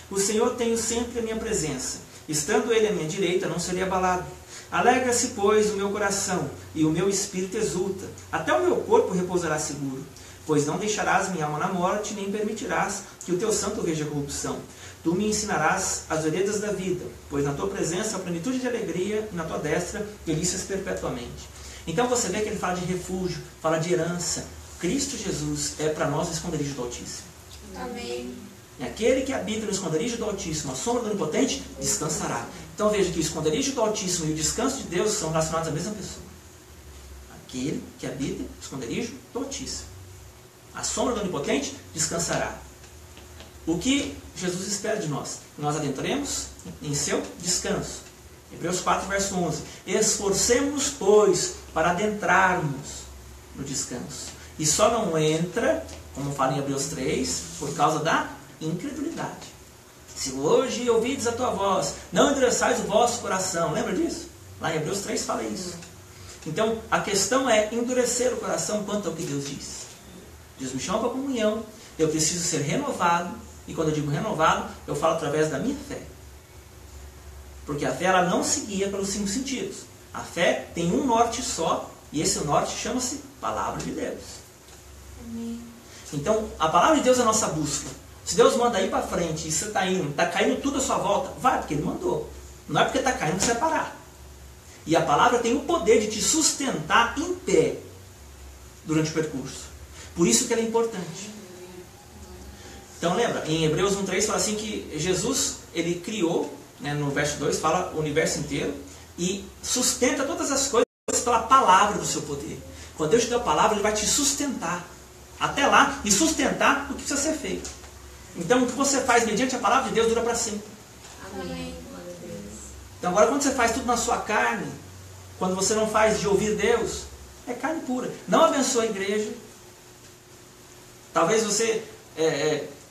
O Senhor tenho sempre a minha presença. Estando Ele à minha direita, não serei abalado. Alegra-se, pois, o meu coração, e o meu espírito exulta. Até o meu corpo repousará seguro. Pois não deixarás minha alma na morte, nem permitirás que o teu santo veja corrupção. Tu me ensinarás as veredas da vida, pois na tua presença há plenitude de alegria, e na tua destra delícias perpetuamente. Então você vê que ele fala de refúgio, fala de herança. Cristo Jesus é para nós o esconderijo do Altíssimo. Amém. E aquele que habita no esconderijo do Altíssimo, a sombra do Onipotente, descansará. Então veja que o esconderijo do Altíssimo e o descanso de Deus são relacionados à mesma pessoa. Aquele que habita no esconderijo do Altíssimo. A sombra do Onipotente descansará. O que Jesus espera de nós? Nós adentremos em seu descanso. Hebreus 4, verso 11. Esforcemos, pois, para adentrarmos no descanso. E só não entra, como fala em Hebreus 3, por causa da incredulidade. Se hoje ouvides a tua voz, não endureçais o vosso coração. Lembra disso? Lá em Hebreus 3 fala isso. Então, a questão é endurecer o coração quanto ao que Deus diz. Deus me chama para a comunhão, eu preciso ser renovado, e quando eu digo renovado, eu falo através da minha fé. Porque a fé ela não se guia pelos 5 sentidos. A fé tem um norte só, e esse norte chama-se Palavra de Deus. Amém. Então, a Palavra de Deus é a nossa bússola. Se Deus manda ir para frente, e você está indo, está caindo tudo à sua volta, vai, porque Ele mandou. Não é porque está caindo que você vai parar. E a Palavra tem o poder de te sustentar em pé durante o percurso. Por isso que ela é importante. Então lembra, em Hebreus 1,3 fala assim que Jesus, ele criou, né, no verso 2 fala o universo inteiro, e sustenta todas as coisas pela palavra do seu poder. Quando Deus te dá a palavra, Ele vai te sustentar. até lá e sustentar o que precisa ser feito. Então, o que você faz mediante a palavra de Deus dura para sempre. Amém. Então, agora, quando você faz tudo na sua carne, quando você não faz de ouvir Deus, é carne pura. Não abençoa a igreja. Talvez você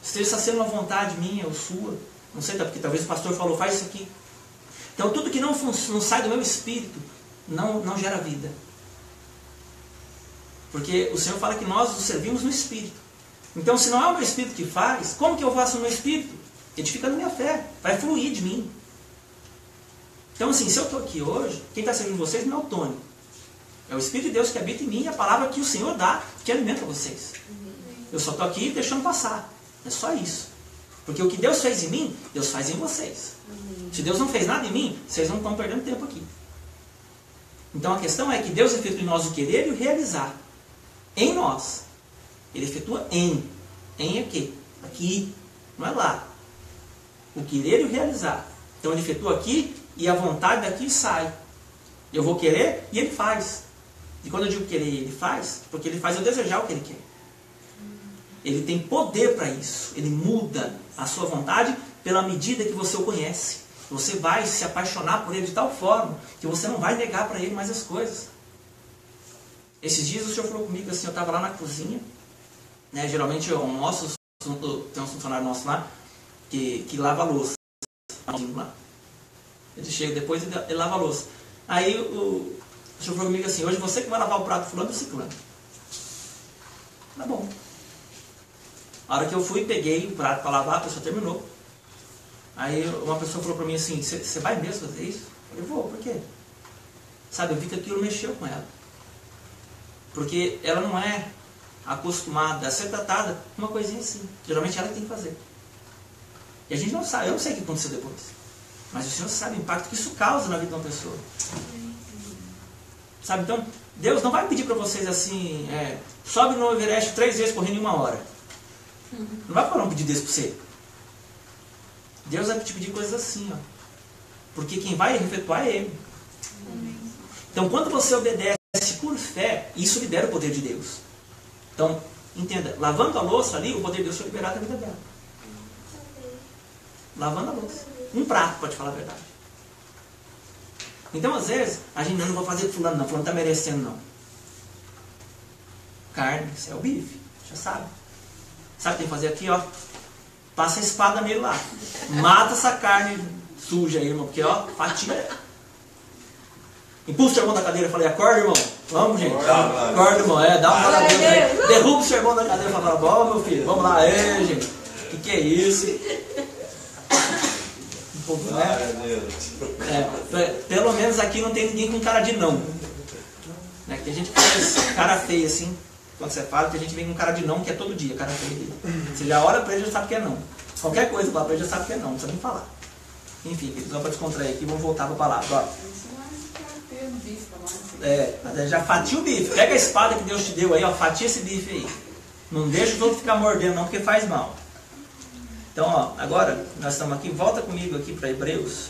esteja sendo uma vontade minha ou sua. Não sei, porque talvez o pastor falou, faz isso aqui. Então, tudo que não sai do meu espírito, não gera vida. Porque o Senhor fala que nós nos servimos no espírito. Então, se não é o meu espírito que faz, como que eu faço no meu espírito? Edificando minha fé. Vai fluir de mim. Então, assim, se eu estou aqui hoje, quem está servindo vocês não é o Tony. É o Espírito de Deus que habita em mim e a palavra que o Senhor dá, que alimenta vocês. Eu só estou aqui deixando passar. É só isso. Porque o que Deus fez em mim, Deus faz em vocês. Se Deus não fez nada em mim, vocês não estão perdendo tempo aqui. Então, a questão é que Deus efetua em nós o querer e o realizar. Em nós. Ele efetua em. Em aqui. Aqui. Não é lá. O querer e o realizar. Então ele efetua aqui e a vontade daqui sai. Eu vou querer e ele faz. E quando eu digo querer e ele faz, porque ele faz eu desejar o que ele quer. Ele tem poder para isso. Ele muda a sua vontade pela medida que você o conhece. Você vai se apaixonar por ele de tal forma que você não vai negar para ele mais as coisas. Esses dias o Senhor falou comigo assim, eu estava lá na cozinha, né, geralmente eu almoço, tem um funcionário nosso lá, que lava a louça. Ele chega depois e ele lava a louça. Aí o Senhor falou comigo assim, hoje você que vai lavar o prato fulano ou ciclano. Tá bom. A hora que eu fui, peguei o prato para lavar, a pessoa terminou. Aí uma pessoa falou para mim assim, você vai mesmo fazer isso? Eu vou, por quê? Sabe, eu vi que aquilo mexeu com ela. Porque ela não é acostumada a ser tratada com uma coisinha assim. Geralmente ela tem que fazer. E a gente não sabe, eu não sei o que aconteceu depois. Mas o Senhor sabe o impacto que isso causa na vida de uma pessoa. Sabe, então, Deus não vai pedir para vocês assim, sobe no Everest 3 vezes correndo em 1 hora. Não vai falar um pedido desse para você. Deus vai te pedir coisas assim, ó. Porque quem vai efetuar é Ele. Então, quando você obedece por fé, isso libera o poder de Deus. Então, entenda, lavando a louça ali, o poder de Deus foi liberado da vida dela. Lavando a louça. Um prato, pode falar a verdade. Então, às vezes, a gente não vai fazer com fulano, não. Fulano não está merecendo, não. Carne, isso é o bife. Já sabe. Sabe o que tem que fazer aqui, ó? Passa a espada nele lá. Mata essa carne suja aí, irmão. Porque, ó, fatia. Impulsa o sermão da cadeira. Falei, acorda, irmão. Vamos, gente. Acorda, irmão. Dá uma glória a Deus aí. Derruba o sermão da cadeira e fala, bom, meu filho. Vamos lá, gente. Que é isso? Um pouco, né? Pelo menos aqui não tem ninguém com cara de não. Né? Que a gente faz cara feia assim. Quando você fala, que a gente vem com cara de não, que é todo dia, cara feia. Você já olha para ele e já sabe que é não. Qualquer coisa lá para ele já sabe que é não precisa nem falar. Enfim, só para descontrair aqui, vamos voltar para a palavra. Ó. Já fatia o bife. Pega a espada que Deus te deu aí, ó, fatia esse bife aí. Não deixa os outros ficar mordendo não, porque faz mal. Então, ó, agora nós estamos aqui, volta comigo aqui para Hebreus.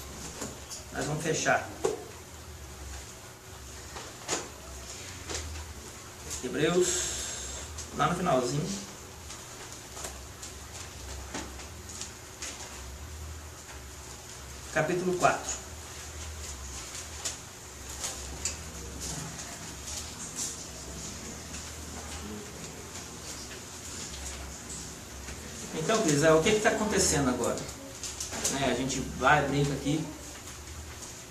Nós vamos fechar. Hebreus, lá no finalzinho. Capítulo 4. Então, Cris, o que está acontecendo agora? A gente vai, brinca aqui.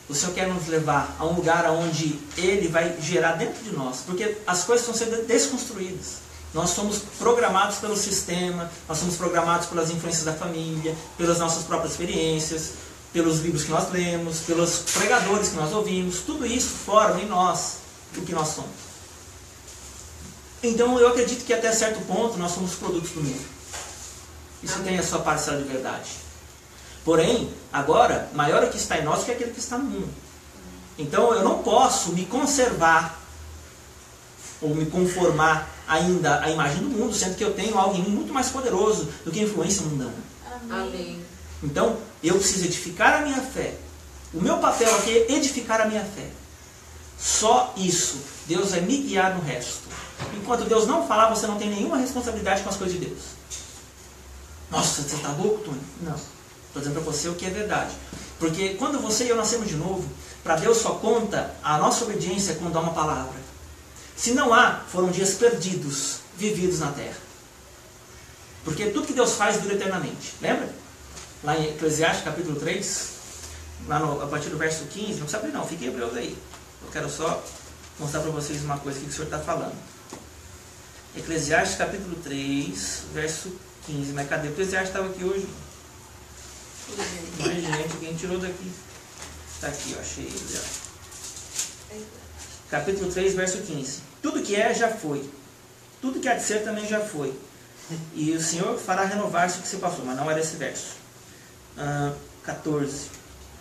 O Senhor quer nos levar a um lugar onde Ele vai gerar dentro de nós. Porque as coisas estão sendo desconstruídas. Nós somos programados pelo sistema, nós somos programados pelas influências da família, pelas nossas próprias experiências, pelos livros que nós lemos, pelos pregadores que nós ouvimos. Tudo isso forma em nós o que nós somos. Então eu acredito que até certo ponto nós somos produtos do mundo. Isso tem a sua parcela de verdade. Porém, agora, maior é o que está em nós do que aquele que está no mundo. Então eu não posso me conservar ou me conformar ainda à imagem do mundo, sendo que eu tenho algo em mim muito mais poderoso do que a influência mundana. Amém. Então, eu preciso edificar a minha fé. O meu papel aqui é edificar a minha fé. Só isso. Deus vai me guiar no resto. Enquanto Deus não falar, você não tem nenhuma responsabilidade com as coisas de Deus. Nossa, você está louco, Tony? Não. Estou dizendo para você o que é verdade. Porque quando você e eu nascemos de novo, para Deus só conta a nossa obediência quando há uma palavra. Se não há, foram dias perdidos, vividos na terra. Porque tudo que Deus faz dura eternamente. Lembra? Lá em Eclesiastes capítulo 3, a partir do verso 15, não precisa abrir não, fiquem hebreus aí. Eu quero só mostrar para vocês uma coisa que o Senhor está falando. Eclesiastes capítulo 3, verso 15. Mas cadê? O Eclesiastes estava aqui hoje. Mas gente, quem tirou daqui? Está aqui, eu achei ele. Capítulo 3, verso 15. Tudo que é, já foi. Tudo que há de ser também já foi. E o Senhor fará renovar-se o que se passou. Mas não era esse verso. 14.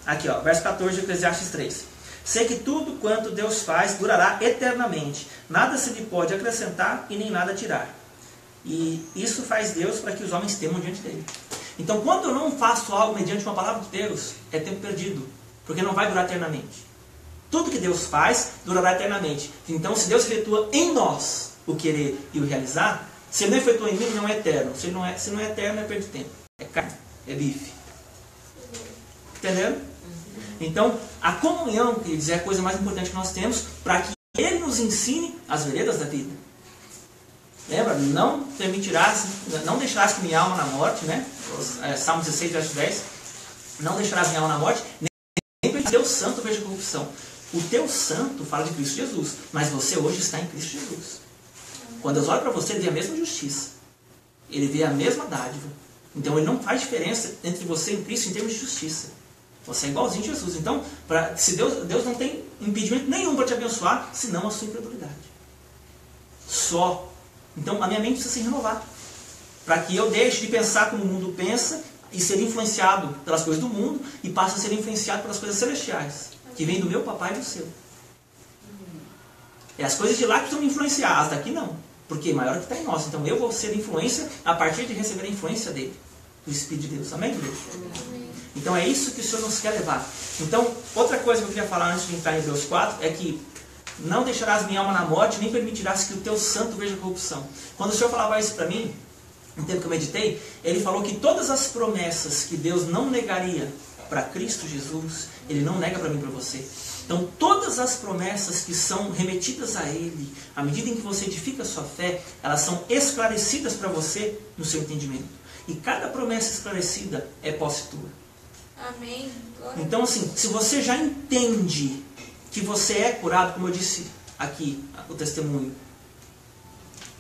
Aqui, ó, verso 14 de Eclesiastes 3. Sei que tudo quanto Deus faz durará eternamente. Nada se lhe pode acrescentar e nem nada tirar. E isso faz Deus para que os homens temam diante dele. Então, quando eu não faço algo mediante uma palavra de Deus, é tempo perdido. Porque não vai durar eternamente. Tudo que Deus faz durará eternamente. Então, se Deus efetua em nós o querer e o realizar, se Ele não efetua em mim, não é eterno. Se não é eterno, é perda de tempo. É carne, é bife. Entendeu? Então, a comunhão, queridos, é a coisa mais importante que nós temos para que Ele nos ensine as veredas da vida. Lembra? Não deixarás que minha alma na morte, né? Salmo 16, verso 10. Não deixarás minha alma na morte, nem o teu santo veja corrupção. O teu santo fala de Cristo Jesus, mas você hoje está em Cristo Jesus. Quando Deus olha para você, Ele vê a mesma justiça. Ele vê a mesma dádiva. Então, Ele não faz diferença entre você e Cristo em termos de justiça. Você é igualzinho a Jesus. Então, se Deus não tem impedimento nenhum para te abençoar, senão a sua incredulidade. Só. Então, a minha mente precisa se renovar. Para que eu deixe de pensar como o mundo pensa e ser influenciado pelas coisas do mundo e passe a ser influenciado pelas coisas celestiais, que vêm do meu papai e do seu. É as coisas de lá que precisam me influenciar, as daqui não. Porque maior é que está em nós. Então, eu vou ser influência a partir de receber a influência dele, do Espírito de Deus. Amém, Deus? Então é isso que o Senhor nos quer levar. Então, outra coisa que eu queria falar antes de entrar em Hebreus 4 é que não deixarás minha alma na morte, nem permitirás que o teu santo veja corrupção. Quando o Senhor falava isso para mim, no tempo que eu meditei, Ele falou que todas as promessas que Deus não negaria para Cristo Jesus, Ele não nega para mim e para você. Então, todas as promessas que são remetidas a Ele, à medida em que você edifica a sua fé, elas são esclarecidas para você no seu entendimento. E cada promessa esclarecida é posse tua. Amém. Então, assim, se você já entende que você é curado, como eu disse aqui, o testemunho,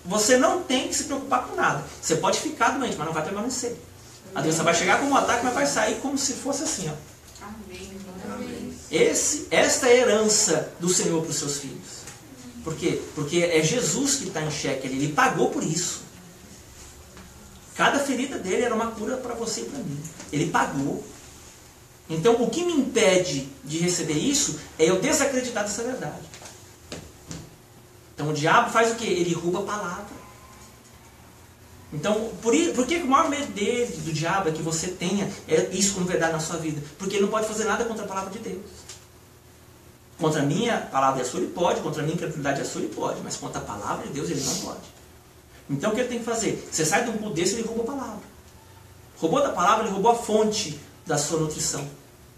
você não tem que se preocupar com nada. Você pode ficar doente, mas não vai permanecer. A doença vai chegar como um ataque, mas vai sair como se fosse assim, ó. Amém. Amém. Esta é a herança do Senhor para os seus filhos. Por quê? Porque é Jesus que está em xeque ali. Ele pagou por isso. Cada ferida dele era uma cura para você e para mim. Ele pagou. Então, o que me impede de receber isso é eu desacreditar dessa verdade. Então, o diabo faz o quê? Ele rouba a palavra. Então, por que o maior medo dele, do diabo, é que você tenha isso como verdade na sua vida? Porque ele não pode fazer nada contra a palavra de Deus. Contra a minha palavra e a sua ele pode, contra a minha incredulidade e a sua ele pode, mas contra a palavra de Deus ele não pode. Então, o que ele tem que fazer? Você sai de um culto desse, ele roubou a palavra. Roubou da palavra, ele roubou a fonte da sua nutrição.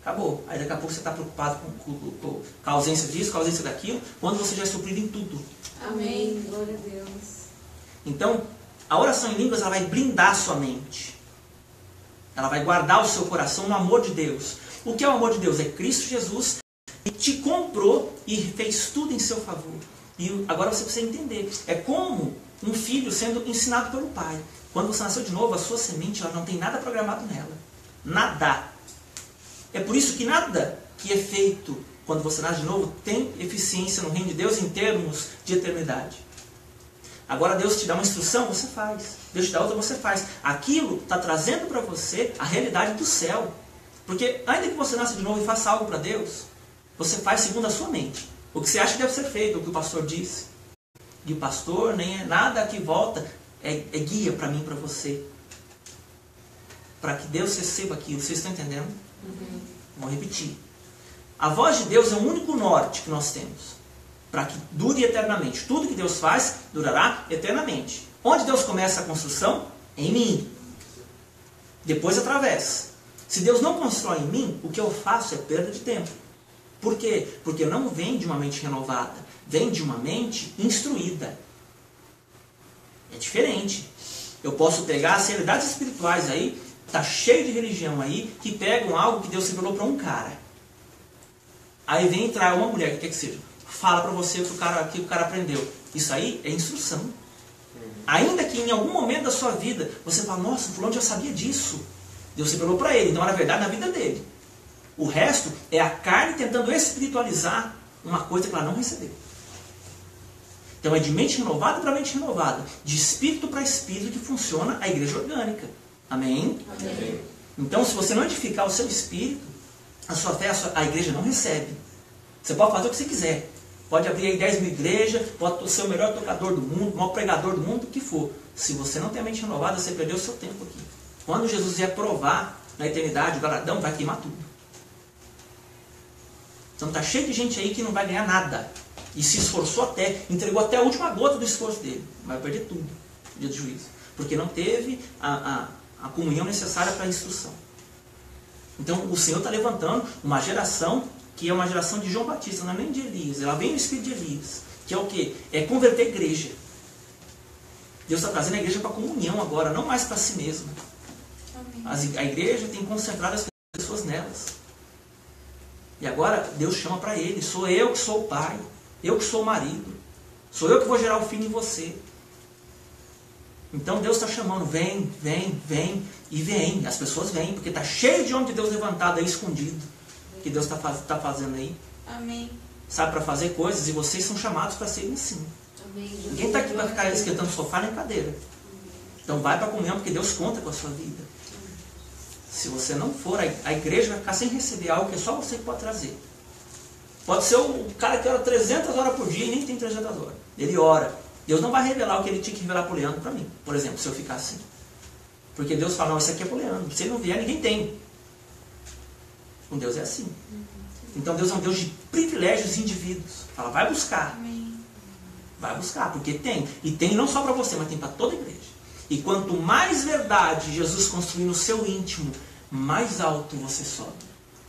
Acabou. Aí daqui a pouco você está preocupado com a ausência disso, com a ausência daquilo, quando você já é suprido em tudo. Amém. Glória a Deus. Então, a oração em línguas ela vai blindar a sua mente. Ela vai guardar o seu coração no amor de Deus. O que é o amor de Deus? É Cristo Jesus que te comprou e fez tudo em seu favor. E agora você precisa entender. É como um filho sendo ensinado pelo pai. Quando você nasceu de novo, a sua semente ela não tem nada programado nela. Nada. É por isso que nada que é feito quando você nasce de novo tem eficiência no reino de Deus em termos de eternidade. Agora Deus te dá uma instrução, você faz. Deus te dá outra, você faz. Aquilo está trazendo para você a realidade do céu. Porque ainda que você nasça de novo e faça algo para Deus, você faz segundo a sua mente. O que você acha que deve ser feito, o que o pastor disse. E o pastor, nem é nada que volta, é guia para mim e para você. Para que Deus receba aquilo. Vocês estão entendendo? Vou repetir. A voz de Deus é o único norte que nós temos. para que dure eternamente. Tudo que Deus faz durará eternamente. Onde Deus começa a construção? Em mim. Depois atravessa. Se Deus não constrói em mim, o que eu faço é perda de tempo. Por quê? Porque não vem de uma mente renovada, vem de uma mente instruída. É diferente. Eu posso pegar as realidades espirituais aí, tá cheio de religião aí, que pegam algo que Deus revelou para um cara. Aí vem entrar uma mulher, que quer que seja, fala para você o que o cara aprendeu. Isso aí é instrução. Ainda que em algum momento da sua vida, você fala, nossa, fulano já sabia disso. Deus revelou para ele, então era verdade na vida dele. O resto é a carne tentando espiritualizar uma coisa que ela não recebeu. Então é de mente renovada para mente renovada, de espírito para espírito que funciona a igreja orgânica. Amém? Amém. Então, se você não edificar o seu espírito, a sua fé, a igreja não recebe. Você pode fazer o que você quiser. Pode abrir aí 10 mil igrejas, pode ser o melhor tocador do mundo, o maior pregador do mundo, o que for. Se você não tem a mente renovada, você perdeu o seu tempo aqui. Quando Jesus vier provar na eternidade, o galardão vai queimar tudo. Então está cheio de gente aí que não vai ganhar nada. E se esforçou até, entregou até a última gota do esforço dele. Vai perder tudo no dia do juízo. Porque não teve a comunhão necessária para a instrução. Então o Senhor está levantando uma geração que é uma geração de João Batista, não é nem de Elias. Ela vem no espírito de Elias. Que é o quê? É converter a igreja. Deus está trazendo a igreja para a comunhão agora, não mais para si mesma. A igreja tem concentrado as pessoas nelas. E agora Deus chama para ele. Sou eu que sou o pai. Eu que sou o marido. Sou eu que vou gerar o filho em você. Então Deus está chamando. Vem, vem, vem. E vem. As pessoas vêm. Porque está cheio de homem de Deus levantado aí, escondido. Que Deus está fazendo aí. Amém. Sabe, para fazer coisas. E vocês são chamados para serem assim. Amém. Ninguém está aqui para ficar esquentando sofá nem cadeira. Então vai para a comunhão porque Deus conta com a sua vida. Se você não for, a igreja vai ficar sem receber algo que é só você que pode trazer. Pode ser o cara que ora 300 horas por dia e nem tem 300 horas. Ele ora. Deus não vai revelar o que ele tinha que revelar para o Leandro para mim. Por exemplo, se eu ficar assim. Porque Deus fala, não, isso aqui é para o Leandro. Se ele não vier, ninguém tem. Com Deus é assim. Então Deus é um Deus de privilégios indivíduos. Fala, vai buscar. Amém. Vai buscar, porque tem. E tem não só para você, mas tem para toda a igreja. E quanto mais verdade Jesus construir no seu íntimo, mais alto você sobe.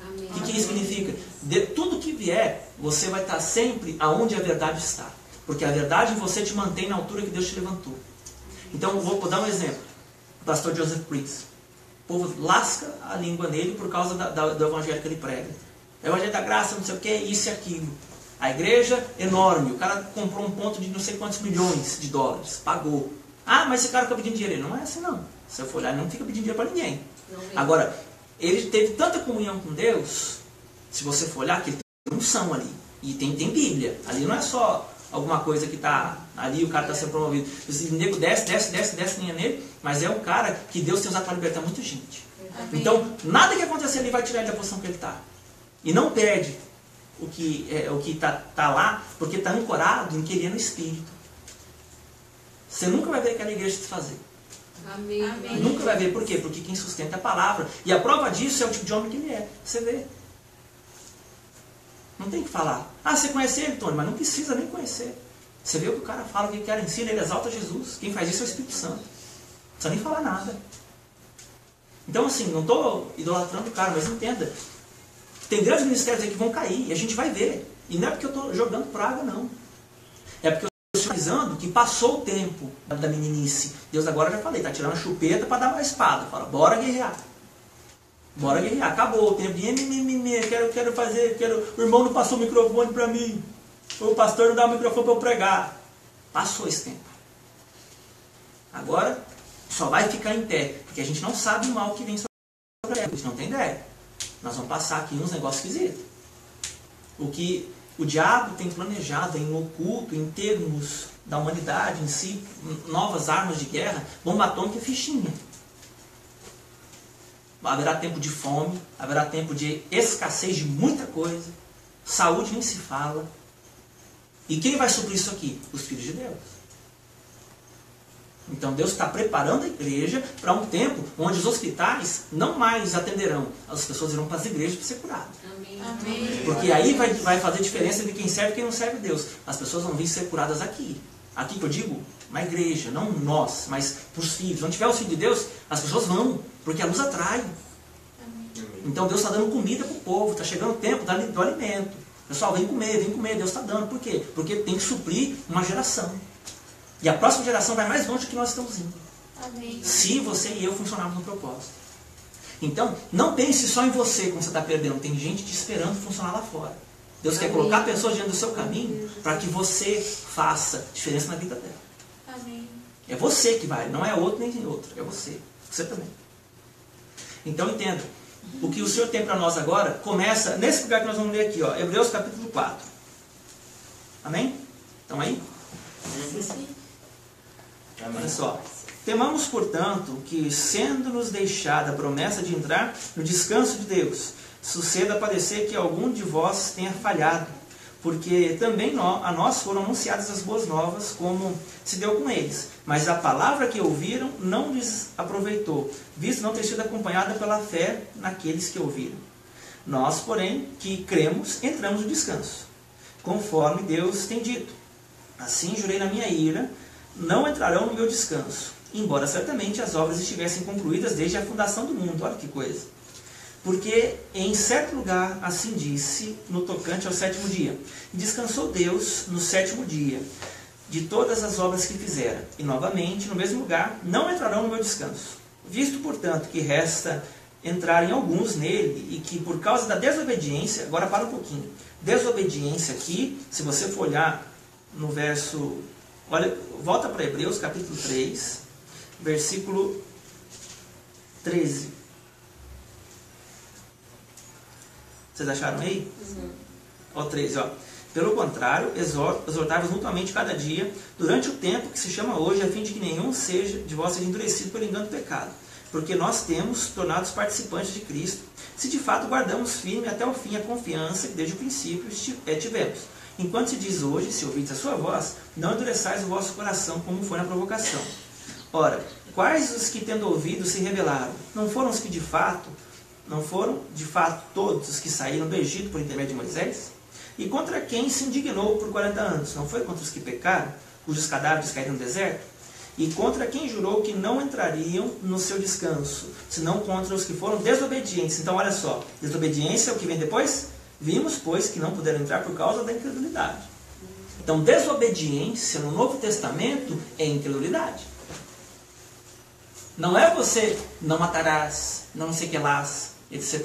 Amém. O que isso significa? De tudo que vier, você vai estar sempre aonde a verdade está. Porque a verdade em você te mantém na altura que Deus te levantou. Então, vou dar um exemplo. O pastor Joseph Prince. O povo lasca a língua nele por causa do evangelho que ele prega. O evangelho da graça, não sei o que, isso e aquilo. A igreja, enorme. O cara comprou um ponto de não sei quantos milhões de dólares. Pagou. Ah, mas esse cara fica pedindo dinheiro. Ele não é assim, não. Se eu for olhar, ele não fica pedindo dinheiro para ninguém. Agora, ele teve tanta comunhão com Deus, se você for olhar, que ele tem unção ali. E tem Bíblia. Ali não é só alguma coisa que está ali, o cara está sendo promovido. O nego desce linha nele, mas é um cara que Deus tem usado para libertar muita gente. Amém. Então, nada que acontecer ali vai tirar ele da posição que ele está. E não perde o que está lá, porque está ancorado em que ele é no Espírito. Você nunca vai ver aquela igreja se fazer. Amém. Amém. Nunca vai ver. Por quê? Porque quem sustenta é a palavra. E a prova disso é o tipo de homem que ele é. Você vê. Não tem que falar. Ah, você conhece ele, Tony? Mas não precisa nem conhecer. Você vê o que o cara fala, o que o cara ensina, ele exalta Jesus. Quem faz isso é o Espírito Santo. Não precisa nem falar nada. Então, assim, não estou idolatrando o cara, mas entenda. Tem grandes ministérios aí que vão cair. E a gente vai ver. E não é porque eu estou jogando praga, não. É porque avisando que passou o tempo da meninice. Deus agora, já falei, está tirando a chupeta para dar uma espada. Fala, bora guerrear. Bora guerrear. Acabou o tempo de quero fazer, o irmão não passou o microfone para mim. O pastor não dá o microfone para eu pregar. Passou esse tempo. Agora, só vai ficar em pé, porque a gente não sabe o mal que vem sobre ela. A gente não tem ideia. Nós vamos passar aqui uns negócios esquisitos. O que o diabo tem planejado em oculto, em termos da humanidade em si, novas armas de guerra, bomba atômica e fichinha. Haverá tempo de fome, haverá tempo de escassez de muita coisa, saúde nem se fala. E quem vai suprir isso aqui? Os filhos de Deus. Então Deus está preparando a igreja para um tempo onde os hospitais não mais atenderão. As pessoas irão para as igrejas para ser curadas. Amém. Porque aí vai fazer diferença entre quem serve e quem não serve Deus. As pessoas vão vir ser curadas aqui. Aqui que eu digo, na igreja, não nós, mas para os filhos. Onde tiver o Filho de Deus, as pessoas vão, porque a luz atrai. Então Deus está dando comida para o povo, está chegando o tempo do alimento. Pessoal, vem comer, Deus está dando. Por quê? Porque tem que suprir uma geração. E a próxima geração vai mais longe do que nós estamos indo. Amém. Se você e eu funcionarmos no propósito. Então, não pense só em você quando você está perdendo. Tem gente te esperando funcionar lá fora. Deus quer colocar pessoas diante do seu caminho para que você faça diferença na vida dela. Amém. É você que vai, não é outro nem outro. É você. Você também. Então, entenda. O que o Senhor tem para nós agora começa nesse lugar que nós vamos ler aqui, ó, Hebreus capítulo 4. Amém? Estão aí? Sim. Olha só. Temamos, portanto, que, sendo-nos deixada a promessa de entrar no descanso de Deus, suceda parecer que algum de vós tenha falhado, porque também a nós foram anunciadas as boas novas, como se deu com eles. Mas a palavra que ouviram não lhes aproveitou, visto não ter sido acompanhada pela fé naqueles que ouviram. Nós, porém, que cremos, entramos no descanso, conforme Deus tem dito. Assim jurei na minha ira, não entrarão no meu descanso, embora certamente as obras estivessem concluídas desde a fundação do mundo. Olha que coisa. Porque em certo lugar assim disse no tocante ao sétimo dia: e descansou Deus no sétimo dia de todas as obras que fizera. E novamente, no mesmo lugar, não entrarão no meu descanso. Visto, portanto, que resta entrarem alguns nele, e que por causa da desobediência, agora para um pouquinho, desobediência aqui, se você for olhar no verso, olha, volta para Hebreus capítulo 3, versículo 13. Vocês acharam aí? Ó, 13, ó. Pelo contrário, exortai-vos mutuamente cada dia, durante o tempo que se chama hoje, a fim de que nenhum de vós seja endurecido pelo engano do pecado. Porque nós temos tornados participantes de Cristo, se de fato guardamos firme até o fim a confiança que desde o princípio tivemos. Enquanto se diz hoje, se ouvides a sua voz, não endureçais o vosso coração, como foi na provocação. Ora, quais os que tendo ouvido se rebelaram? Não foram os que de fato, todos os que saíram do Egito por intermédio de Moisés? E contra quem se indignou por 40 anos? Não foi contra os que pecaram, cujos cadáveres caíram no deserto? E contra quem jurou que não entrariam no seu descanso, senão contra os que foram desobedientes? Então, olha só, desobediência é o que vem depois? Vimos, pois, que não puderam entrar por causa da incredulidade. Então, desobediência no Novo Testamento é incredulidade. Não é você não matarás, não sei que lá, etc.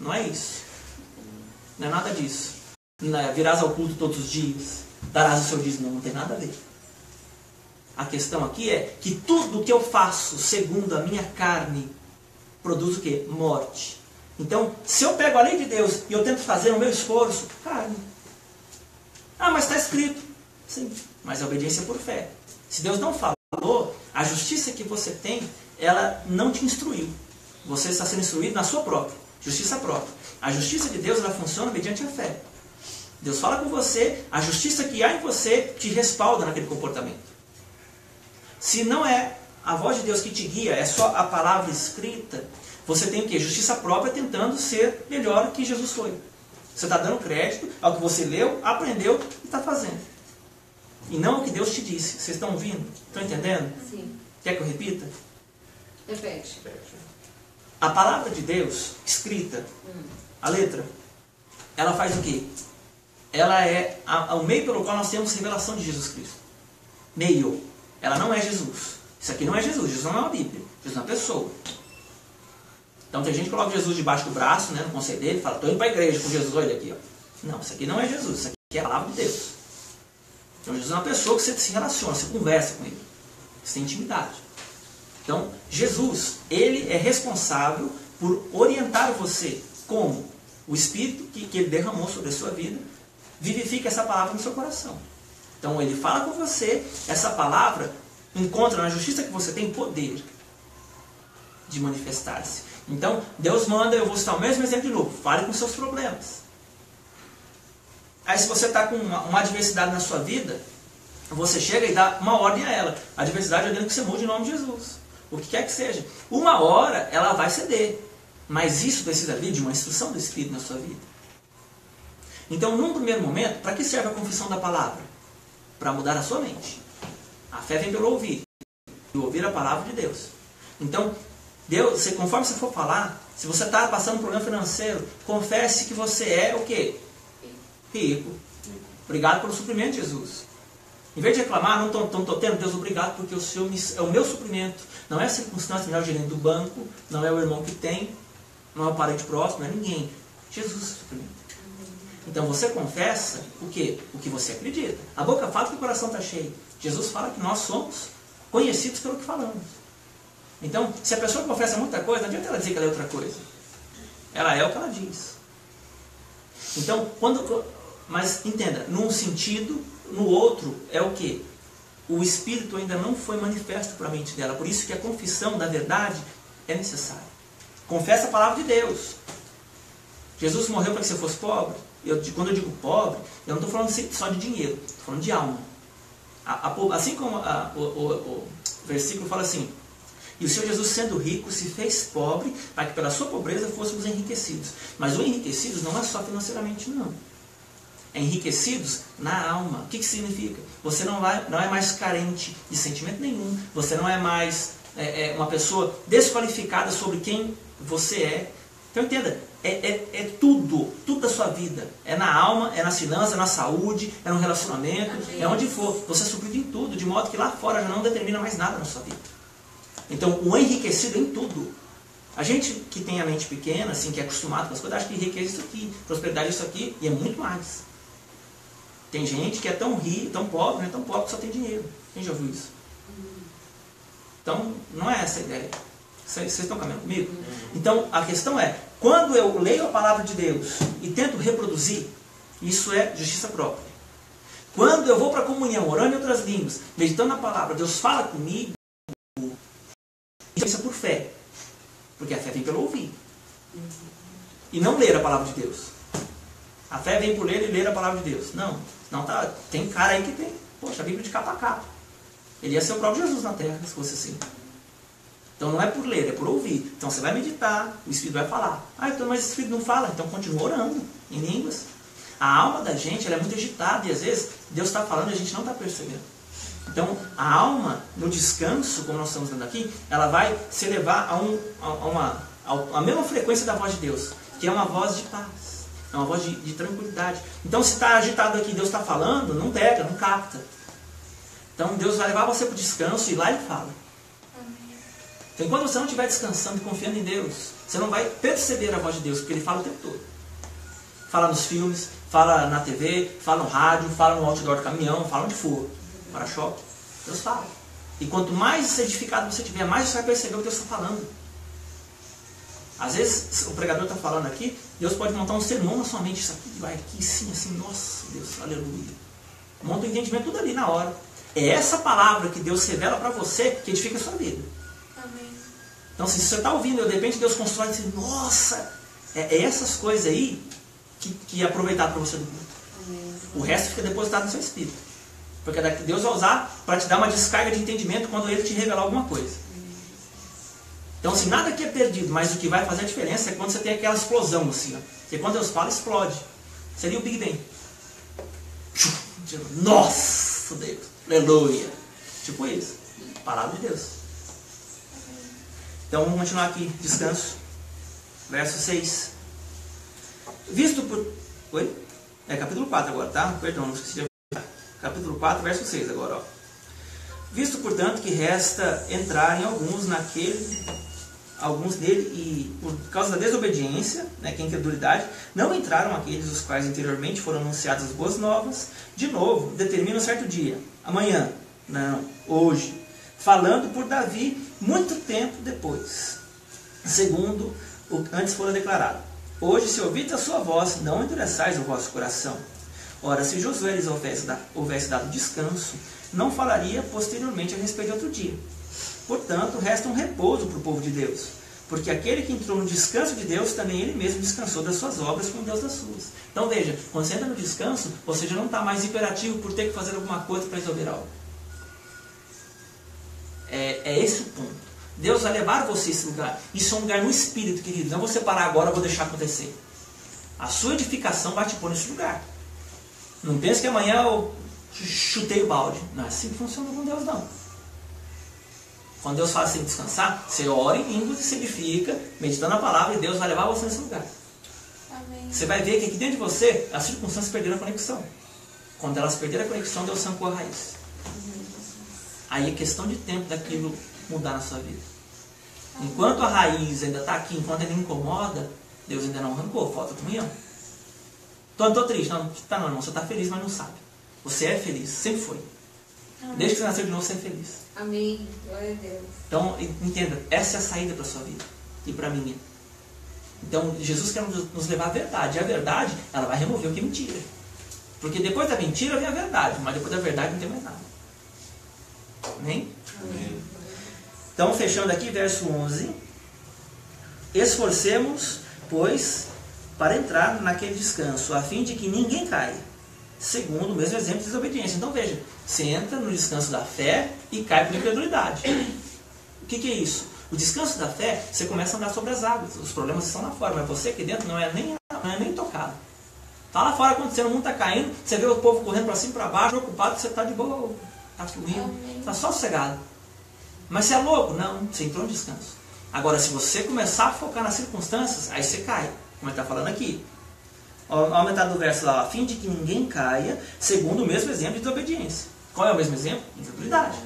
Não é isso. Não é nada disso. Não é, virás ao culto todos os dias, darás o seu dízimo. Não tem nada a ver. A questão aqui é que tudo o que eu faço segundo a minha carne produz o quê? Morte. Então, se eu pego a lei de Deus e eu tento fazer o meu esforço, carne. Ah, mas está escrito. Sim, mas a obediência é por fé. Se Deus não falou, a justiça que você tem, ela não te instruiu. Você está sendo instruído na sua própria. Justiça própria. A justiça de Deus, ela funciona mediante a fé. Deus fala com você, a justiça que há em você te respalda naquele comportamento. Se não é a voz de Deus que te guia, é só a palavra escrita, você tem o quê? Justiça própria tentando ser melhor que Jesus foi. Você está dando crédito ao que você leu, aprendeu e está fazendo. E não o que Deus te disse. Vocês estão ouvindo? Estão entendendo? Sim. Quer que eu repita? Repete. A palavra de Deus, escrita, a letra, ela faz o quê? Ela é o meio pelo qual nós temos revelação de Jesus Cristo. Meio. Ela não é Jesus. Isso aqui não é Jesus. Jesus não é uma Bíblia. Jesus é uma pessoa. Então tem gente que coloca Jesus debaixo do braço, né, no conselho dele, e fala, estou indo para a igreja com Jesus, olha aqui. Ó. Não, isso aqui não é Jesus. Isso aqui é a palavra de Deus. Então Jesus é uma pessoa que você se relaciona, você conversa com ele. Você tem intimidade. Então, Jesus, ele é responsável por orientar você como o Espírito que ele derramou sobre a sua vida vivifica essa palavra no seu coração. Então, ele fala com você, essa palavra encontra na justiça que você tem poder de manifestar-se. Então, Deus manda, eu vou citar o mesmo exemplo de novo, fale com seus problemas. Aí, se você está com uma adversidade na sua vida, você chega e dá uma ordem a ela. A adversidade é dentro que você mude em nome de Jesus. O que quer que seja. Uma hora ela vai ceder. Mas isso precisa vir de uma instrução do Espírito na sua vida. Então, num primeiro momento, para que serve a confissão da palavra? Para mudar a sua mente. A fé vem pelo ouvir. E ouvir a palavra de Deus. Então, Deus, conforme você for falar, se você está passando um problema financeiro, confesse que você é o quê? Rico. Obrigado pelo suprimento de Jesus. Em vez de reclamar, não estou tendo, Deus, obrigado, porque o Senhor é o meu suprimento. Não é a circunstância, não é o gerente do banco, não é o irmão que tem, não é o parente próximo, não é ninguém. Jesus é o suprimento. Então você confessa o quê? O que você acredita. A boca fala que o coração está cheio. Jesus fala que nós somos conhecidos pelo que falamos. Então, se a pessoa confessa muita coisa, não adianta ela dizer que ela é outra coisa. Ela é o que ela diz. Então, mas entenda, num sentido, no outro é o quê? O Espírito ainda não foi manifesto para a mente dela. Por isso que a confissão da verdade é necessária. Confessa a palavra de Deus. Jesus morreu para que você fosse pobre. Quando eu digo pobre, eu não estou falando só de dinheiro. Estou falando de alma. Assim como o versículo fala assim: e o Senhor Jesus, sendo rico, se fez pobre, para que pela sua pobreza fôssemos enriquecidos. Mas o enriquecidos não é só financeiramente, não. É enriquecidos na alma. O que significa? Você não é mais carente de sentimento nenhum. Você não é mais uma pessoa desqualificada sobre quem você é. Então entenda, é tudo da sua vida. É na alma, é na finança, é na saúde, é no relacionamento, é onde for. Você é suprido em tudo, de modo que lá fora já não determina mais nada na sua vida. Então, o enriquecido em tudo. A gente que tem a mente pequena, assim, que é acostumado com as coisas, acha que riqueza é isso aqui, prosperidade é isso aqui, e é muito mais. Tem gente que é tão rico, tão pobre, tão pobre que só tem dinheiro. Quem já ouviu isso? Então, não é essa a ideia. Vocês estão caminhando comigo? Então, a questão é, quando eu leio a palavra de Deus e tento reproduzir, isso é justiça própria. Quando eu vou para a comunhão, orando em outras línguas, meditando na palavra, Deus fala comigo, isso é por fé. Porque a fé vem pelo ouvir. E não ler a palavra de Deus. A fé vem por ler e ler a palavra de Deus. Não tá, tem cara aí que tem, poxa, a Bíblia de capa a capa. Ele ia ser o próprio Jesus na terra, se fosse assim. Então não é por ler, é por ouvir. Então você vai meditar, o Espírito vai falar. Então, mas o Espírito não fala, então continua orando em línguas. A alma da gente ela é muito agitada e às vezes Deus está falando e a gente não está percebendo. Então a alma, no descanso, como nós estamos vendo aqui, ela vai se elevar a mesma frequência da voz de Deus, que é uma voz de paz, é uma voz de tranquilidade. Então se está agitado aqui, Deus está falando, não pega, não capta. Então Deus vai levar você para o descanso e lá Ele fala. Então enquanto você não estiver descansando e confiando em Deus, você não vai perceber a voz de Deus, porque Ele fala o tempo todo. Fala nos filmes, fala na TV, fala no rádio, fala no outdoor do caminhão, fala onde for. Para-choque, Deus fala. E quanto mais edificado você tiver, mais você vai perceber o que Deus está falando. Às vezes o pregador está falando aqui, Deus pode montar um sermão na sua mente. Isso aqui vai aqui, sim, assim, nossa Deus, aleluia. Monta o entendimento tudo ali na hora. É essa palavra que Deus revela para você que edifica a sua vida. Amém. Então se você está ouvindo e de repente Deus constrói assim, nossa, é essas coisas aí que é aproveitado para você do culto. Amém. O resto fica depositado no seu espírito. Porque Deus vai usar para te dar uma descarga de entendimento quando Ele te revelar alguma coisa. Então, assim, nada aqui é perdido, mas o que vai fazer a diferença é quando você tem aquela explosão, assim, ó. Porque quando Deus fala, explode. Seria o Big Bang. Nossa, Deus, aleluia. Tipo isso. Palavra de Deus. Então, vamos continuar aqui. Descanso. Verso 6. Visto por... Oi? É capítulo 4 agora, tá? Perdão, não esqueci de... Capítulo 4, verso 6 agora, ó. Visto, portanto, que resta entrarem alguns nele, e por causa da desobediência, né, que é a incredulidade, não entraram aqueles os quais anteriormente foram anunciadas as boas novas, de novo, determina um certo dia, amanhã, não, hoje, falando por Davi, muito tempo depois, segundo o que antes fora declarado. Hoje, se ouvides a sua voz, não endureçais o vosso coração. Ora, se Josué lhes houvesse dado descanso, não falaria posteriormente a respeito de outro dia. Portanto, resta um repouso para o povo de Deus, Porque aquele que entrou no descanso de Deus, também ele mesmo descansou das suas obras como Deus das suas. Então veja, quando você entra no descanso, você já não está mais imperativo por ter que fazer alguma coisa para resolver algo. É esse o ponto. Deus vai levar você a esse lugar. Isso é um lugar no espírito, querido. Não vou separar agora, eu vou deixar acontecer. A sua edificação vai te pôr nesse lugar. Não pense que amanhã eu chutei o balde. Não é assim que funciona com Deus, não. Quando Deus fala assim, descansar, você ora em línguas e se edifica, meditando a palavra, e Deus vai levar você nesse lugar. Amém. Você vai ver que aqui dentro de você, as circunstâncias perderam a conexão. Quando elas perderam a conexão, Deus arrancou a raiz. Aí é questão de tempo daquilo mudar na sua vida. Enquanto a raiz ainda está aqui, enquanto ele incomoda, Deus ainda não arrancou, falta comunhão. Estou triste. Não, tá não, irmão, você está feliz, mas não sabe. Você é feliz, sempre foi. Amém. Desde que você nasceu de novo, você é feliz. Amém. Glória a Deus. Então, entenda, essa é a saída para a sua vida e para a minha. Então, Jesus quer nos levar à verdade. E a verdade, ela vai remover o que é mentira. Porque depois da mentira vem a verdade, mas depois da verdade não tem mais nada. Amém? Amém. Então, fechando aqui, verso 11. Esforcemos, pois, para entrar naquele descanso, a fim de que ninguém caia, segundo o mesmo exemplo de desobediência. Então, veja, você entra no descanso da fé e cai por incredulidade. O que é isso? O descanso da fé, você começa a andar sobre as águas. Os problemas estão lá fora, mas você aqui dentro não é nem tocado. Está lá fora acontecendo, o mundo está caindo, você vê o povo correndo para cima e para baixo, preocupado, você está de boa, está fluindo, está só sossegado. Mas você é louco? Não, você entrou no descanso. Agora, se você começar a focar nas circunstâncias, aí você cai, como ele está falando aqui. Olha a metade do verso lá, a fim de que ninguém caia, segundo o mesmo exemplo de desobediência. Qual é o mesmo exemplo? Incredulidade.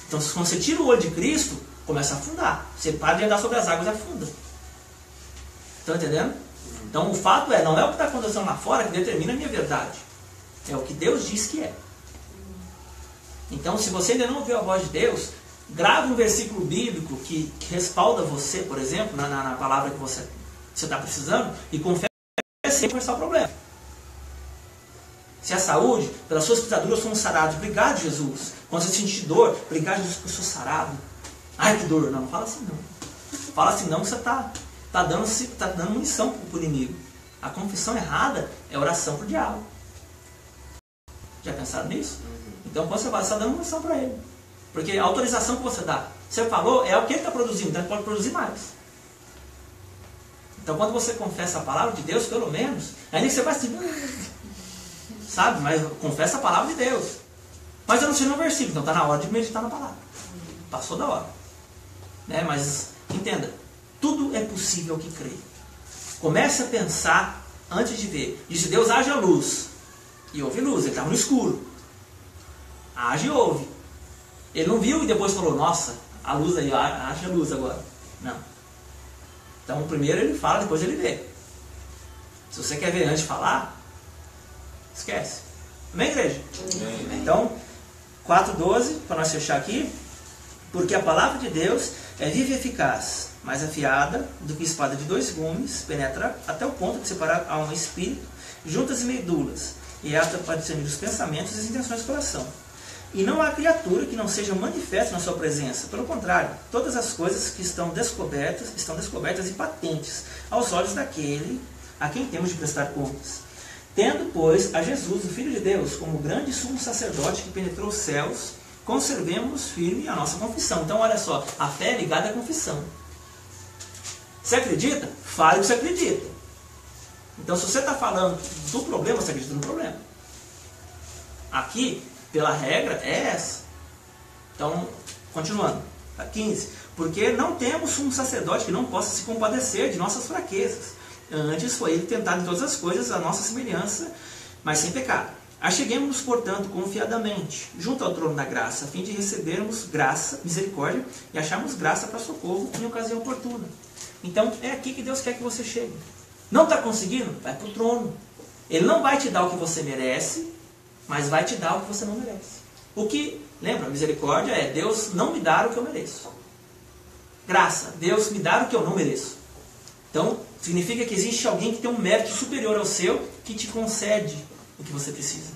Então, quando você tira o olho de Cristo, começa a afundar. Você para de andar sobre as águas e afunda. Estão entendendo? Então, o fato não é o que está acontecendo lá fora que determina a minha verdade. É o que Deus diz que é. Então, se você ainda não ouviu a voz de Deus, grave um versículo bíblico que respalda você, por exemplo, na palavra que você está precisando, e confere sem conversar o problema. Se é saúde, pelas suas pisaduras somos sarados. Obrigado, Jesus. Quando você sentir dor, obrigado, Jesus, que eu sou sarado. Ai, que dor. Não fala assim não. Fala assim não, que você está dando munição para o inimigo. A confissão errada é oração para o diabo. Já pensaram nisso? Então, quando você fala, você está dando munição para ele. Porque a autorização que você dá, você falou, é o que ele está produzindo, então ele pode produzir mais. Então, quando você confessa a palavra de Deus, pelo menos, ainda que você vai assim, sabe? Mas confessa a palavra de Deus. Mas eu não sei no versículo, então está na hora de meditar na palavra. Passou da hora. Né? Mas, entenda, tudo é possível que crê. Comece a pensar antes de ver. Disse Deus, haja luz. E houve luz, ele estava no escuro. Age e ouve. Ele não viu e depois falou, nossa, a luz aí, haja luz agora. Não. Então, primeiro ele fala, depois ele vê. Se você quer ver antes de falar, esquece. Amém, igreja? Amém. Então, 4:12, para nós fechar aqui. Porque a palavra de Deus é viva e eficaz, mais afiada do que espada de 2 gumes, penetra até o ponto de separar alma e espírito, juntas e medulas, e é apta para discernir os pensamentos e as intenções do coração. E não há criatura que não seja manifesta na sua presença. Pelo contrário, todas as coisas que estão descobertas e patentes aos olhos daquele a quem temos de prestar contas. Tendo, pois, a Jesus, o Filho de Deus, como grande sumo sacerdote que penetrou os céus, conservemos firme a nossa confissão. Então, olha só, a fé é ligada à confissão. Você acredita? Fale o que você acredita. Então, se você está falando do problema, você acredita no problema. Aqui, pela regra, é essa. Então, continuando. 15. Porque não temos um sacerdote que não possa se compadecer de nossas fraquezas. Antes foi ele tentado em todas as coisas, a nossa semelhança, mas sem pecado. Acheguemos-nos, portanto, confiadamente, junto ao trono da graça, a fim de recebermos graça, misericórdia, e acharmos graça para socorro em ocasião oportuna. Então, é aqui que Deus quer que você chegue. Não está conseguindo? Vai para o trono. Ele não vai te dar o que você merece, mas vai te dar o que você não merece. O que, lembra, misericórdia é Deus não me dar o que eu mereço. Graça, Deus me dar o que eu não mereço. Então, significa que existe alguém que tem um mérito superior ao seu, que te concede o que você precisa.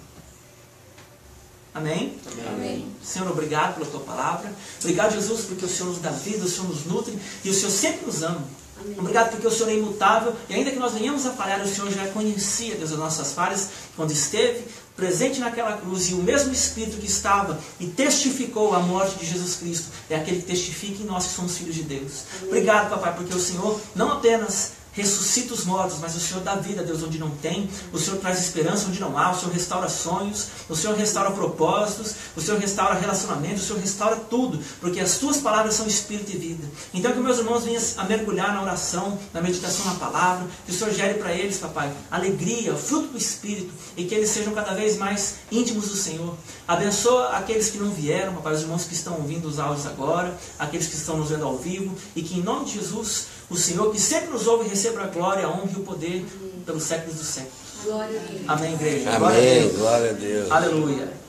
Amém? Amém. Senhor, obrigado pela tua palavra. Obrigado, Jesus, porque o Senhor nos dá vida, o Senhor nos nutre e o Senhor sempre nos ama. Amém. Obrigado porque o Senhor é imutável e ainda que nós venhamos a falhar, o Senhor já conhecia, Deus, as nossas falhas quando esteve presente naquela cruz, e o mesmo Espírito que estava e testificou a morte de Jesus Cristo é aquele que testifica em nós que somos filhos de Deus. Amém. Obrigado, papai, porque o Senhor não apenas ressuscita os mortos, mas o Senhor dá vida, Deus, onde não tem. O Senhor traz esperança onde não há. O Senhor restaura sonhos. O Senhor restaura propósitos. O Senhor restaura relacionamentos. O Senhor restaura tudo, porque as tuas palavras são espírito e vida. Então que meus irmãos venham a mergulhar na oração, na meditação na palavra, que o Senhor gere para eles, papai, alegria, fruto do Espírito, e que eles sejam cada vez mais íntimos do Senhor. Abençoa aqueles que não vieram, papai, os irmãos que estão ouvindo os áudios agora, aqueles que estão nos vendo ao vivo, e que em nome de Jesus, o Senhor, que sempre nos ouve, receba a glória, a honra e o poder pelos séculos dos séculos. Glória a Deus. Amém, igreja. Glória a Amém. Deus. Glória a Deus. Aleluia.